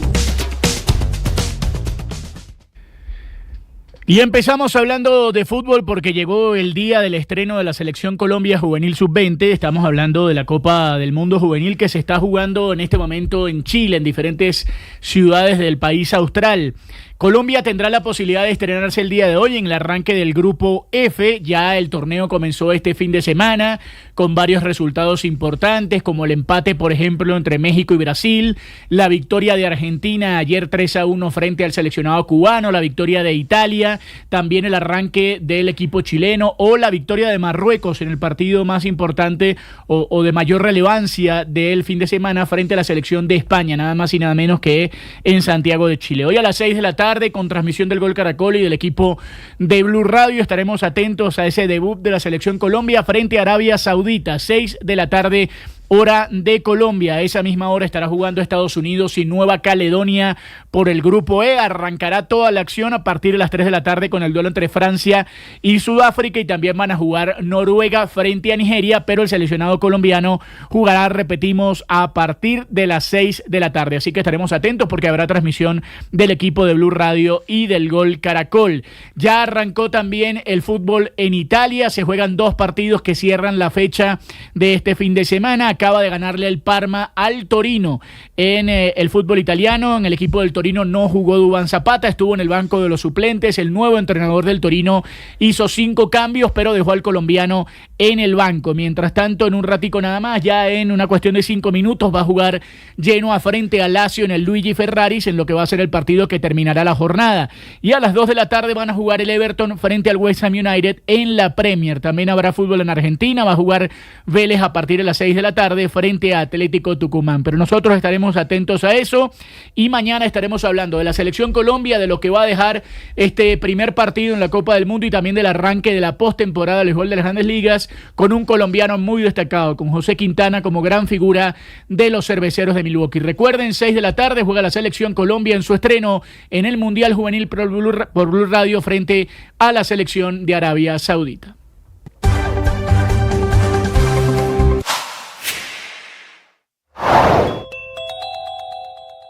Y empezamos hablando de fútbol porque llegó el día del estreno de la Selección Colombia Juvenil Sub-20. Estamos hablando de la Copa del Mundo Juvenil que se está jugando en este momento en Chile, en diferentes ciudades del país austral. Colombia tendrá la posibilidad de estrenarse el día de hoy en el arranque del Grupo F. Ya el torneo comenzó este fin de semana con varios resultados importantes, como el empate, por ejemplo, entre México y Brasil, la victoria de Argentina ayer 3-1 frente al seleccionado cubano, la victoria de Italia, también el arranque del equipo chileno o la victoria de Marruecos en el partido más importante o de mayor relevancia del fin de semana frente a la selección de España, nada más y nada menos que en Santiago de Chile. Hoy a las 6 de la tarde, con transmisión del Gol Caracol y del equipo de Blue Radio, estaremos atentos a ese debut de la Selección Colombia frente a Arabia Saudita, 6 de la tarde, hora de Colombia. A esa misma hora estará jugando Estados Unidos y Nueva Caledonia por el Grupo E. Arrancará toda la acción a partir de las 3 de la tarde con el duelo entre Francia y Sudáfrica, y también van a jugar Noruega frente a Nigeria, pero el seleccionado colombiano jugará, repetimos, a partir de las 6 de la tarde. Así que estaremos atentos porque habrá transmisión del equipo de Blue Radio y del Gol Caracol. Ya arrancó también el fútbol en Italia. Se juegan 2 partidos que cierran la fecha de este fin de semana. Acaba de ganarle el Parma al Torino en el fútbol italiano. En el equipo del Torino no jugó Duván Zapata, estuvo en el banco de los suplentes. El nuevo entrenador del Torino hizo 5 cambios, pero dejó al colombiano en el banco. Mientras tanto, en un ratico nada más, ya en una cuestión de 5 minutos, va a jugar Genoa frente a Lazio en el Luigi Ferraris, en lo que va a ser el partido que terminará la jornada. Y a las 2 de la tarde van a jugar el Everton frente al West Ham United en la Premier. También habrá fútbol en Argentina, va a jugar Vélez a partir de las 6 de la tarde frente a Atlético Tucumán. Pero nosotros estaremos atentos a eso y mañana estaremos hablando de la Selección Colombia, de lo que va a dejar este primer partido en la Copa del Mundo y también del arranque de la postemporada del béisbol de las Grandes Ligas, con un colombiano muy destacado, con José Quintana como gran figura de los Cerveceros de Milwaukee. Recuerden, 6 de la tarde juega la Selección Colombia en su estreno en el Mundial Juvenil por Blue Radio frente a la selección de Arabia Saudita.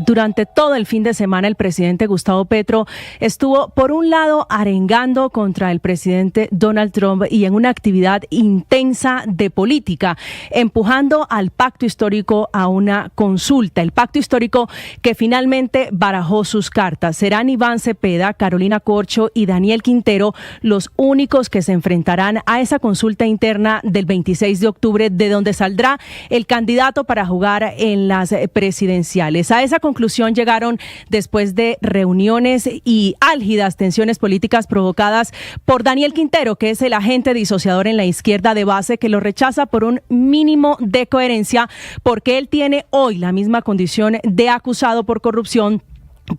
Durante todo el fin de semana, el presidente Gustavo Petro estuvo, por un lado, arengando contra el presidente Donald Trump y en una actividad intensa de política, empujando al pacto histórico a una consulta. El pacto histórico que finalmente barajó sus cartas. Serán Iván Cepeda, Carolina Corcho y Daniel Quintero los únicos que se enfrentarán a esa consulta interna del 26 de octubre, de donde saldrá el candidato para jugar en las presidenciales. A esa conclusión llegaron después de reuniones y álgidas tensiones políticas provocadas por Daniel Quintero, que es el agente disociador en la izquierda de base, que lo rechaza por un mínimo de coherencia, porque él tiene hoy la misma condición de acusado por corrupción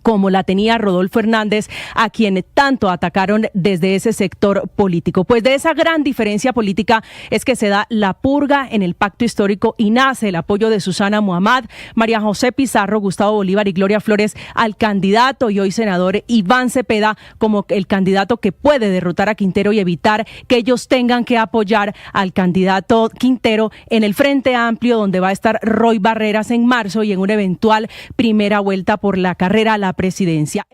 como la tenía Rodolfo Hernández, a quien tanto atacaron desde ese sector político. Pues de esa gran diferencia política es que se da la purga en el pacto histórico y nace el apoyo de Susana Muhammad, María José Pizarro, Gustavo Bolívar y Gloria Flores al candidato y hoy senador Iván Cepeda como el candidato que puede derrotar a Quintero y evitar que ellos tengan que apoyar al candidato Quintero en el Frente Amplio, donde va a estar Roy Barreras en marzo y en una eventual primera vuelta por la carrera a la presidencia.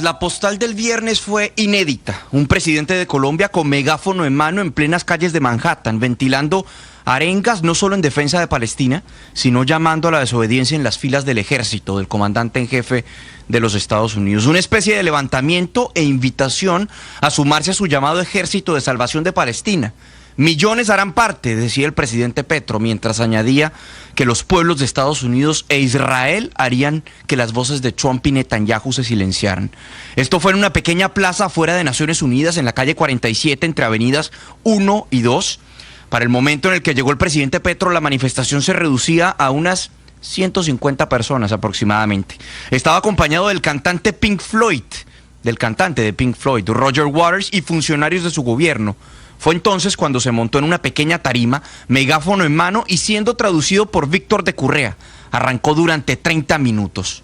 La postal del viernes fue inédita. Un presidente de Colombia con megáfono en mano en plenas calles de Manhattan, ventilando arengas no solo en defensa de Palestina, sino llamando a la desobediencia en las filas del ejército, del comandante en jefe de los Estados Unidos. Una especie de levantamiento e invitación a sumarse a su llamado ejército de salvación de Palestina. Millones harán parte, decía el presidente Petro, mientras añadía que los pueblos de Estados Unidos e Israel harían que las voces de Trump y Netanyahu se silenciaran. Esto fue en una pequeña plaza afuera de Naciones Unidas, en la calle 47, entre avenidas 1 y 2. Para el momento en el que llegó el presidente Petro, la manifestación se reducía a unas 150 personas aproximadamente. Estaba acompañado del cantante de Pink Floyd, Roger Waters, y funcionarios de su gobierno. Fue entonces cuando se montó en una pequeña tarima, megáfono en mano y siendo traducido por Víctor de Currea. Arrancó durante 30 minutos.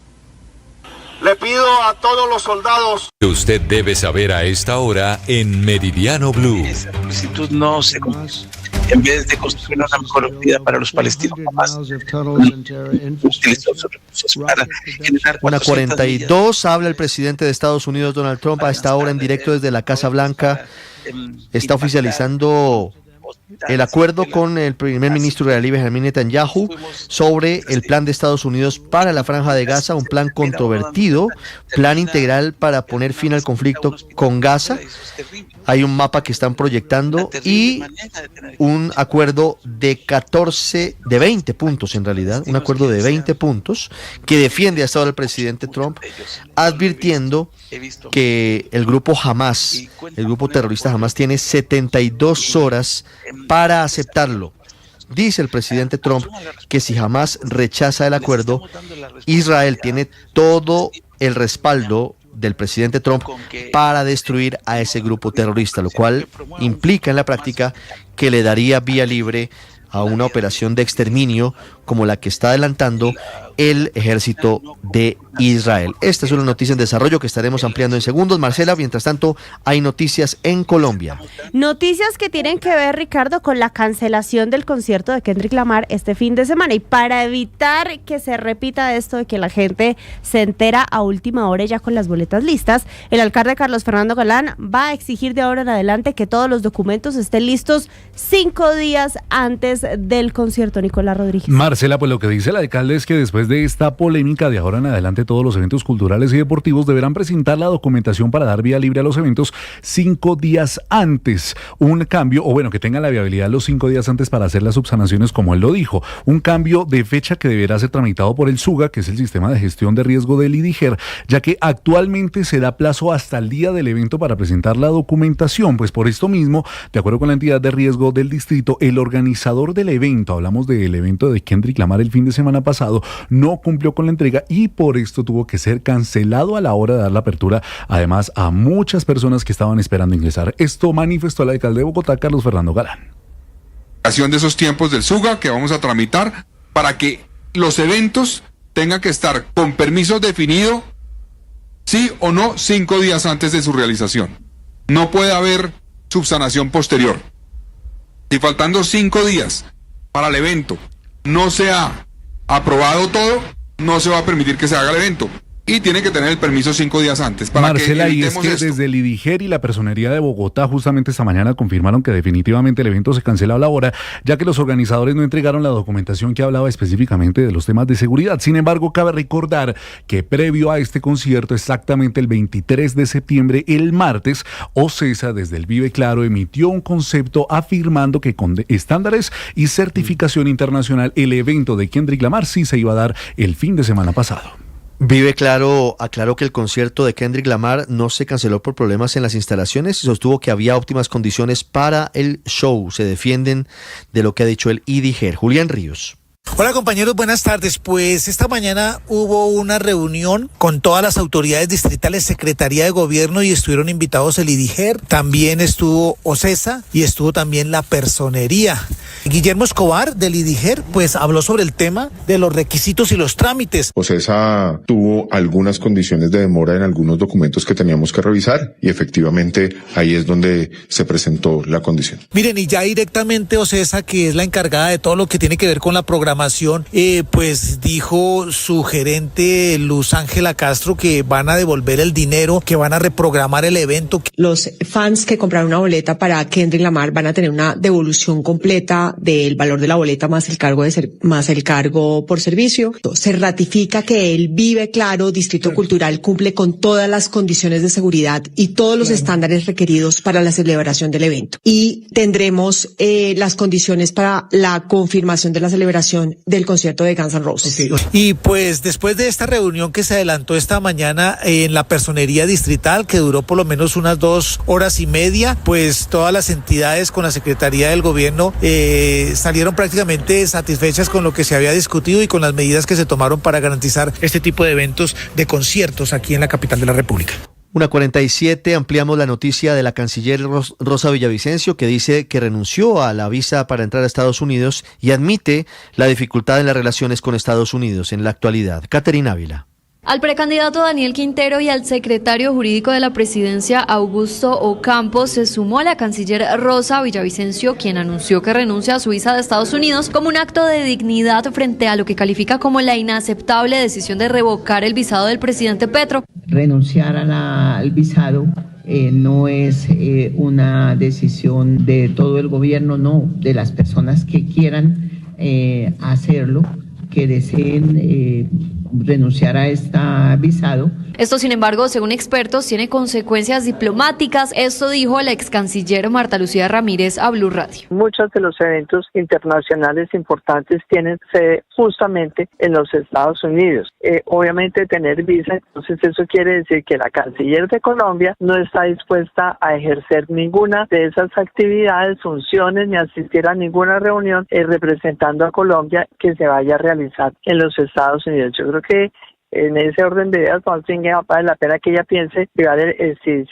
Le pido a todos los soldados. Usted debe saber a esta hora en Meridiano Blue. Esa solicitud no se conoce. En vez de construir una mejor vida para los palestinos, más utilizó sus recursos para generar 1:42, habla el presidente de Estados Unidos, Donald Trump, a esta hora en directo desde la Casa Blanca. Está oficializando el acuerdo con el primer ministro israelí Benjamin Netanyahu sobre el plan de Estados Unidos para la Franja de Gaza, un plan controvertido, plan integral para poner fin al conflicto con Gaza. Hay un mapa que están proyectando y un acuerdo de 20 puntos en realidad, un acuerdo de 20 puntos que defiende hasta ahora el presidente Trump, advirtiendo que el grupo Hamas, el grupo terrorista Hamas, tiene 72 horas para aceptarlo. Dice el presidente Trump que si Hamas rechaza el acuerdo, Israel tiene todo el respaldo del presidente Trump para destruir a ese grupo terrorista, lo cual implica en la práctica que le daría vía libre a una operación de exterminio como la que está adelantando el ejército de Israel. Esta es una noticia en desarrollo que estaremos ampliando en segundos. Marcela, mientras tanto, hay noticias en Colombia. Noticias que tienen que ver, Ricardo, con la cancelación del concierto de Kendrick Lamar este fin de semana. Y para evitar que se repita esto de que la gente se entera a última hora ya con las boletas listas, el alcalde Carlos Fernando Galán va a exigir de ahora en adelante que todos los documentos estén listos 5 días antes del concierto. Nicolás Rodríguez. Marcela, pues lo que dice el alcalde es que después de esta polémica, de ahora en adelante todos los eventos culturales y deportivos deberán presentar la documentación para dar vía libre a los eventos 5 días antes. Un cambio, o bueno, que tengan la viabilidad los 5 días antes para hacer las subsanaciones, como él lo dijo. Un cambio de fecha que deberá ser tramitado por el SUGA, que es el Sistema de Gestión de Riesgo del IDIGER, ya que actualmente se da plazo hasta el día del evento para presentar la documentación. Pues por esto mismo, de acuerdo con la entidad de riesgo del distrito, el organizador del evento, hablamos del evento de Kendrick Lamar el fin de semana pasado, no cumplió con la entrega y por esto tuvo que ser cancelado a la hora de dar la apertura, además a muchas personas que estaban esperando ingresar. Esto manifestó el alcalde de Bogotá, Carlos Fernando Galán. De esos tiempos del SUGA que vamos a tramitar para que los eventos tengan que estar con permiso definido, sí o no, 5 días antes de su realización. No puede haber subsanación posterior. Si faltando 5 días para el evento no se ha aprobado todo, no se va a permitir que se haga el evento. Y tiene que tener el permiso 5 días antes. Para Marcela, que y es que esto, desde el IDIGER y la Personería de Bogotá justamente esta mañana confirmaron que definitivamente el evento se cancela a la hora, ya que los organizadores no entregaron la documentación que hablaba específicamente de los temas de seguridad. Sin embargo, cabe recordar que previo a este concierto, exactamente el 23 de septiembre, el martes, OCESA desde el Vive Claro emitió un concepto afirmando que con estándares y certificación internacional el evento de Kendrick Lamar sí se iba a dar el fin de semana pasado. Vive Claro aclaró que el concierto de Kendrick Lamar no se canceló por problemas en las instalaciones y sostuvo que había óptimas condiciones para el show. Se defienden de lo que ha dicho el IDIGER. Julián Ríos. Hola compañeros, buenas tardes. Pues esta mañana hubo una reunión con todas las autoridades distritales, Secretaría de Gobierno, y estuvieron invitados el IDIGER, también estuvo OCESA y estuvo también la Personería. Guillermo Escobar del IDIGER pues habló sobre el tema de los requisitos y los trámites. OCESA tuvo algunas condiciones de demora en algunos documentos que teníamos que revisar y efectivamente ahí es donde se presentó la condición. Miren, y ya directamente OCESA, que es la encargada de todo lo que tiene que ver con la programación reclamación, pues dijo su gerente Luz Ángela Castro que van a devolver el dinero, que van a reprogramar el evento. Los fans que compraron una boleta para Kendrick Lamar van a tener una devolución completa del valor de la boleta más el cargo por servicio. Se ratifica que el Vive Claro Distrito Cultural cumple con todas las condiciones de seguridad y todos los estándares requeridos para la celebración del evento. Y tendremos las condiciones para la confirmación de la celebración del concierto de Guns N' Roses. Y pues después de esta reunión que se adelantó esta mañana en la personería distrital, que duró por lo menos unas 2 horas y media, pues todas las entidades con la Secretaría del Gobierno salieron prácticamente satisfechas con lo que se había discutido y con las medidas que se tomaron para garantizar este tipo de eventos, de conciertos aquí en la capital de la República. 1:47, ampliamos la noticia de la canciller Rosa Villavicencio, que dice que renunció a la visa para entrar a Estados Unidos y admite la dificultad en las relaciones con Estados Unidos en la actualidad. Caterina Ávila. Al precandidato Daniel Quintero y al secretario jurídico de la presidencia Augusto Ocampo se sumó la canciller Rosa Villavicencio, quien anunció que renuncia a su visa de Estados Unidos como un acto de dignidad frente a lo que califica como la inaceptable decisión de revocar el visado del presidente Petro. Renunciar al visado no es una decisión de todo el gobierno, no, de las personas que quieran hacerlo, que deseen renunciar a este visado. Esto, sin embargo, según expertos, tiene consecuencias diplomáticas. Esto dijo la ex canciller Marta Lucía Ramírez a Blue Radio. Muchos de los eventos internacionales importantes tienen sede justamente en los Estados Unidos. Obviamente tener visa, entonces eso quiere decir que la canciller de Colombia no está dispuesta a ejercer ninguna de esas actividades, funciones, ni asistir a ninguna reunión representando a Colombia que se vaya a realizar en los Estados Unidos. Yo creo que en ese orden de ideas, vale la pena que ella piense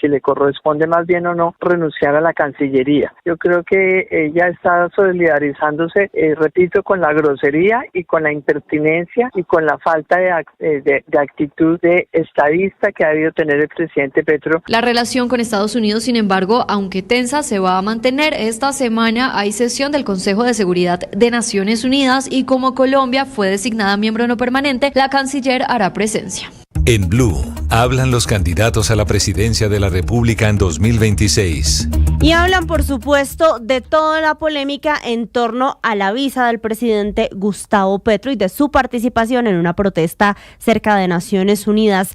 si le corresponde más bien o no renunciar a la Cancillería. Yo creo que ella está solidarizándose, repito, con la grosería y con la impertinencia y con la falta de actitud de estadista que ha debido tener el presidente Petro. La relación con Estados Unidos, sin embargo, aunque tensa, se va a mantener. Esta semana hay sesión del Consejo de Seguridad de Naciones Unidas y como Colombia fue designada miembro no permanente, la canciller hará presencia. En Blue, hablan los candidatos a la presidencia de la República en 2026. Y hablan, por supuesto, de toda la polémica en torno a la visa del presidente Gustavo Petro y de su participación en una protesta cerca de Naciones Unidas.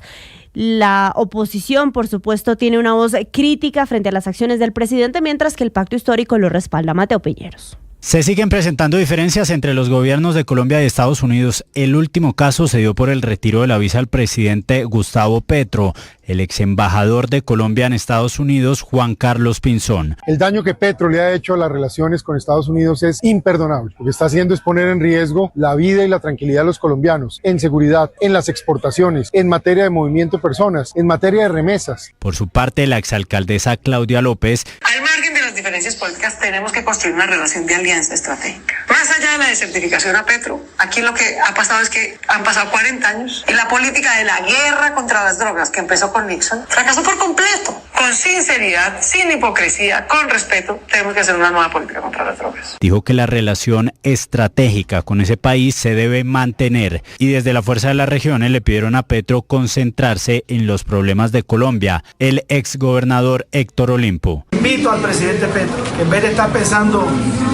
La oposición, por supuesto, tiene una voz crítica frente a las acciones del presidente, mientras que el pacto histórico lo respalda. Mateo Piñeros. Se siguen presentando diferencias entre los gobiernos de Colombia y Estados Unidos. El último caso se dio por el retiro de la visa al presidente Gustavo Petro. El ex embajador de Colombia en Estados Unidos, Juan Carlos Pinzón. El daño que Petro le ha hecho a las relaciones con Estados Unidos es imperdonable. Lo que está haciendo es poner en riesgo la vida y la tranquilidad de los colombianos, en seguridad, en las exportaciones, en materia de movimiento de personas, en materia de remesas. Por su parte, la exalcaldesa Claudia López. Al margen de las diferencias políticas, tenemos que construir una relación de alianza estratégica. Más allá de la desertificación a Petro, aquí lo que ha pasado es que han pasado 40 años y la política de la guerra contra las drogas, que empezó con Nixon, fracasó por completo. Con sinceridad, sin hipocresía, con respeto, tenemos que hacer una nueva política contra las drogas. Dijo que la relación estratégica con ese país se debe mantener y desde la Fuerza de las Regiones le pidieron a Petro concentrarse en los problemas de Colombia. El exgobernador Héctor Olimpo. Invito al presidente Petro que en vez de estar pensando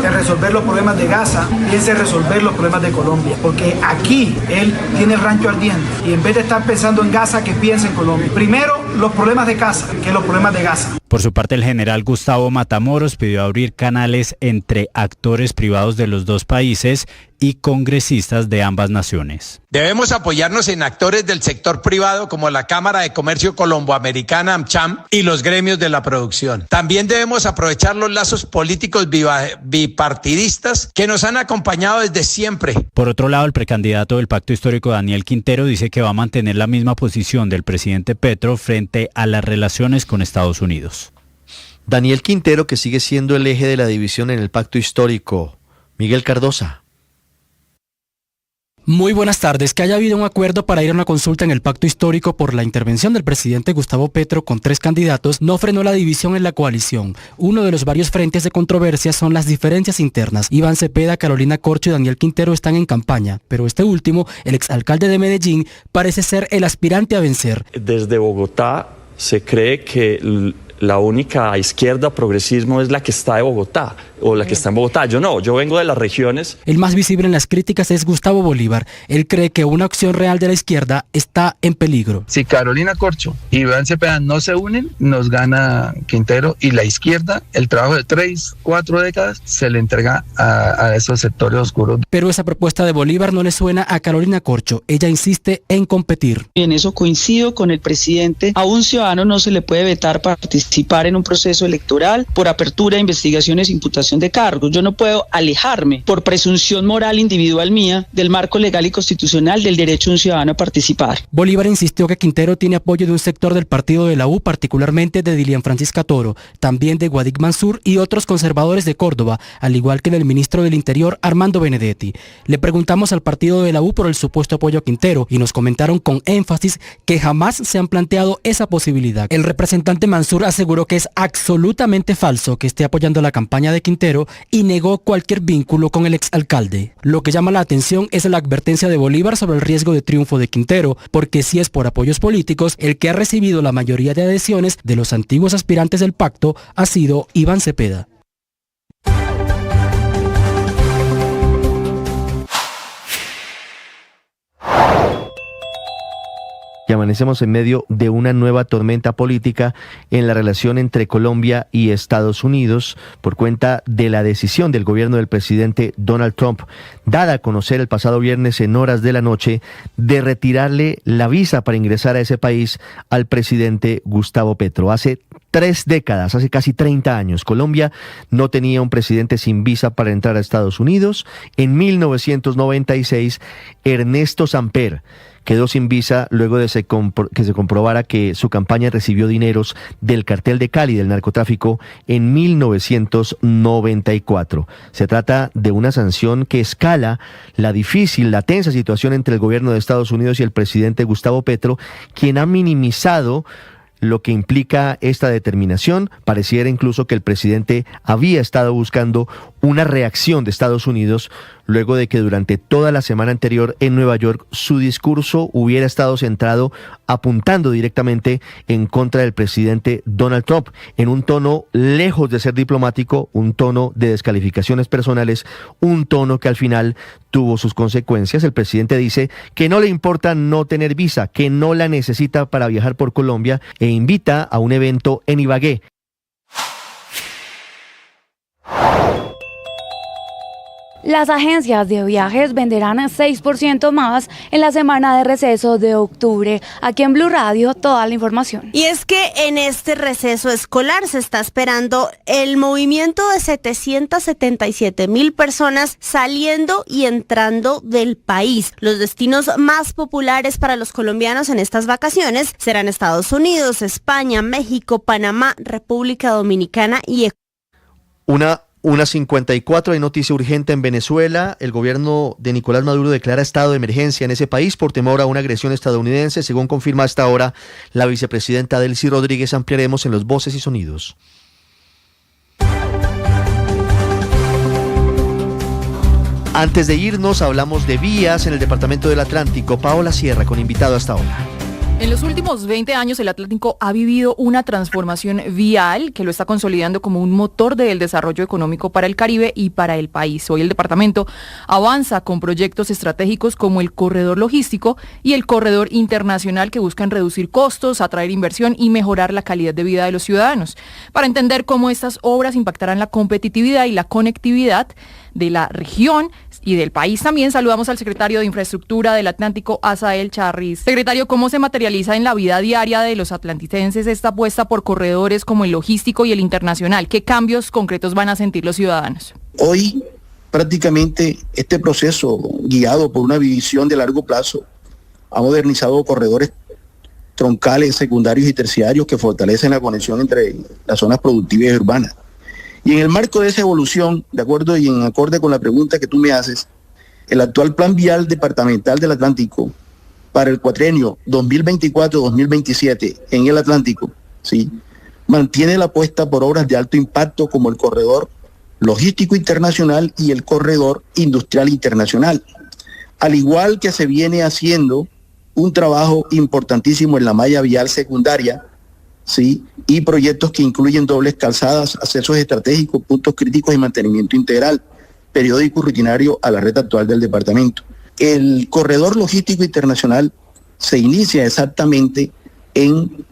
en resolver los problemas de Gaza, piense en resolver los problemas de Colombia, porque aquí él tiene el rancho ardiente y en vez de estar pensando en Gaza, que piense en Colombia. Primero los problemas de Gaza, que los problemas de Gaza. Por su parte, el general Gustavo Matamoros pidió abrir canales entre actores privados de los dos países y congresistas de ambas naciones. Debemos apoyarnos en actores del sector privado como la Cámara de Comercio Colomboamericana AmCham y los gremios de la producción. También debemos aprovechar los lazos políticos bipartidistas que nos han acompañado desde siempre. Por otro lado, el precandidato del Pacto Histórico, Daniel Quintero, dice que va a mantener la misma posición del presidente Petro frente a las relaciones con Estados Unidos. Daniel Quintero, que sigue siendo el eje de la división en el Pacto Histórico. Miguel Cardosa. Muy buenas tardes. Que haya habido un acuerdo para ir a una consulta en el pacto histórico por la intervención del presidente Gustavo Petro con 3 candidatos no frenó la división en la coalición. Uno de los varios frentes de controversia son las diferencias internas. Iván Cepeda, Carolina Corcho y Daniel Quintero están en campaña, pero este último, el exalcalde de Medellín, parece ser el aspirante a vencer. Desde Bogotá se cree que la única izquierda progresismo es la que está de Bogotá, o la que está en Bogotá. Yo no, yo vengo de las regiones. El más visible en las críticas es Gustavo Bolívar. Él cree que una opción real de la izquierda está en peligro. Si Carolina Corcho y Iván Cepeda no se unen, nos gana Quintero, y la izquierda, el trabajo de 3, 4 décadas, se le entrega a esos sectores oscuros. Pero esa propuesta de Bolívar no le suena a Carolina Corcho. Ella insiste en competir. En eso coincido con el presidente. A un ciudadano no se le puede vetar participar en un proceso electoral por apertura de investigaciones e imputación de cargos. Yo no puedo alejarme por presunción moral individual mía del marco legal y constitucional del derecho de un ciudadano a participar. Bolívar insistió que Quintero tiene apoyo de un sector del partido de la U, particularmente de Dilian Francisca Toro, también de Guadic Mansur y otros conservadores de Córdoba, al igual que del ministro del Interior Armando Benedetti. Le preguntamos al partido de la U por el supuesto apoyo a Quintero y nos comentaron con énfasis que jamás se han planteado esa posibilidad. El representante Mansur aseguró que es absolutamente falso que esté apoyando la campaña de Quintero y negó cualquier vínculo con el exalcalde. Lo que llama la atención es la advertencia de Bolívar sobre el riesgo de triunfo de Quintero, porque si es por apoyos políticos, el que ha recibido la mayoría de adhesiones de los antiguos aspirantes del pacto ha sido Iván Cepeda. Y amanecemos en medio de una nueva tormenta política en la relación entre Colombia y Estados Unidos por cuenta de la decisión del gobierno del presidente Donald Trump, dada a conocer el pasado viernes en horas de la noche, de retirarle la visa para ingresar a ese país al presidente Gustavo Petro. Hace 3 décadas, hace casi 30 años, Colombia no tenía un presidente sin visa para entrar a Estados Unidos. En 1996, Ernesto Samper quedó sin visa luego de que se comprobara que su campaña recibió dineros del cartel de Cali, del narcotráfico, en 1994. Se trata de una sanción que escala la difícil, la tensa situación entre el gobierno de Estados Unidos y el presidente Gustavo Petro, quien ha minimizado lo que implica esta determinación. Pareciera incluso que el presidente había estado buscando una reacción de Estados Unidos luego de que durante toda la semana anterior en Nueva York su discurso hubiera estado centrado apuntando directamente en contra del presidente Donald Trump, en un tono lejos de ser diplomático, un tono de descalificaciones personales, un tono que al final tuvo sus consecuencias. El presidente dice que no le importa no tener visa, que no la necesita para viajar por Colombia e invita a un evento en Ibagué. Las agencias de viajes venderán 6% más en la semana de receso de octubre. Aquí en Blue Radio, toda la información. Y es que en este receso escolar se está esperando el movimiento de 777,000 personas saliendo y entrando del país. Los destinos más populares para los colombianos en estas vacaciones serán Estados Unidos, España, México, Panamá, República Dominicana y Ecuador. Una 54, hay noticia urgente en Venezuela. El gobierno de Nicolás Maduro declara estado de emergencia en ese país por temor a una agresión estadounidense, según confirma hasta ahora la vicepresidenta Delcy Rodríguez. Ampliaremos en los Voces y Sonidos. Antes de irnos, hablamos de vías en el departamento del Atlántico. Paola Sierra, con invitado hasta ahora. En los últimos 20 años el Atlántico ha vivido una transformación vial que lo está consolidando como un motor del desarrollo económico para el Caribe y para el país. Hoy el departamento avanza con proyectos estratégicos como el corredor logístico y el corredor internacional que buscan reducir costos, atraer inversión y mejorar la calidad de vida de los ciudadanos. Para entender cómo estas obras impactarán la competitividad y la conectividad de la región y del país también, saludamos al secretario de Infraestructura del Atlántico, Asael Charris. Secretario, ¿cómo se materializa en la vida diaria de los atlanticenses esta apuesta por corredores como el logístico y el internacional? ¿Qué cambios concretos van a sentir los ciudadanos? Hoy, prácticamente, este proceso, guiado por una visión de largo plazo, ha modernizado corredores troncales, secundarios y terciarios que fortalecen la conexión entre las zonas productivas y urbanas. Y en el marco de esa evolución, de acuerdo y en acorde con la pregunta que tú me haces, El actual Plan Vial Departamental del Atlántico para el cuatrienio 2024-2027 en el Atlántico, ¿sí?, mantiene la apuesta por obras de alto impacto como el corredor logístico internacional y el corredor industrial internacional. Al igual que se viene haciendo un trabajo importantísimo en la malla vial secundaria, ¿sí?, y proyectos que incluyen dobles calzadas, accesos estratégicos, puntos críticos y mantenimiento integral, periódico y rutinario a la red actual del departamento. El corredor logístico internacional se inicia exactamente en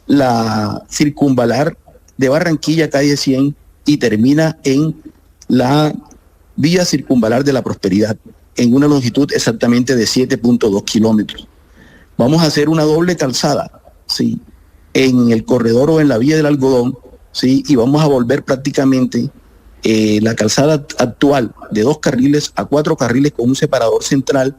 la circunvalar de Barranquilla, calle 100, y termina en la vía circunvalar de la Prosperidad, en una longitud exactamente de 7.2 kilómetros. Vamos a hacer una doble calzada, ¿sí?, en el corredor o en la vía del Algodón, ¿sí?, y vamos a volver prácticamente la calzada actual de 2 carriles a 4 carriles con un separador central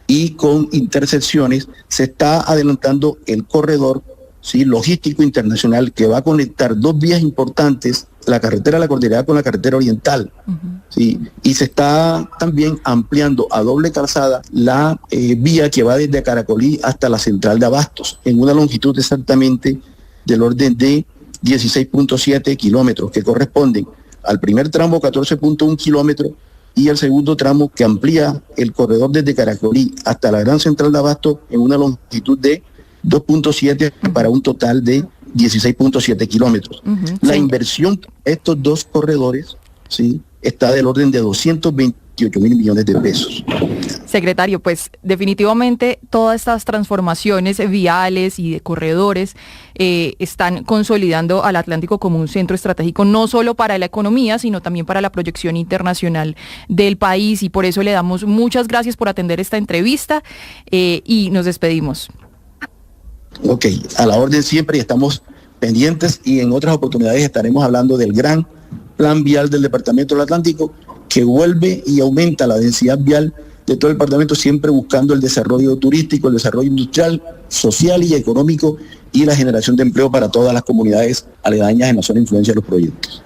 y con intersecciones. Se está adelantando el corredor, ¿sí?, logístico internacional, que va a conectar 2 vías importantes, la carretera de la Cordillera con la carretera oriental, ¿sí?, y se está también ampliando a doble calzada la vía que va desde Caracolí hasta la central de Abastos, en una longitud exactamente del orden de 16.7 kilómetros, que corresponden al primer tramo 14.1 kilómetros y el segundo tramo que amplía el corredor desde Caracolí hasta la gran central de Abastos en una longitud de 2.7 para un total de 16.7 kilómetros. La inversión de estos 2 corredores, ¿sí?, está del orden de 228 mil millones de pesos. Secretario, pues definitivamente todas estas transformaciones viales y de corredores están consolidando al Atlántico como un centro estratégico, no solo para la economía, sino también para la proyección internacional del país, y por eso le damos muchas gracias por atender esta entrevista y nos despedimos. Ok, a la orden siempre, y estamos pendientes, y en otras oportunidades estaremos hablando del gran plan vial del Departamento del Atlántico, que vuelve y aumenta la densidad vial de todo el departamento, siempre buscando el desarrollo turístico, el desarrollo industrial, social y económico, y la generación de empleo para todas las comunidades aledañas en la zona de influencia de los proyectos.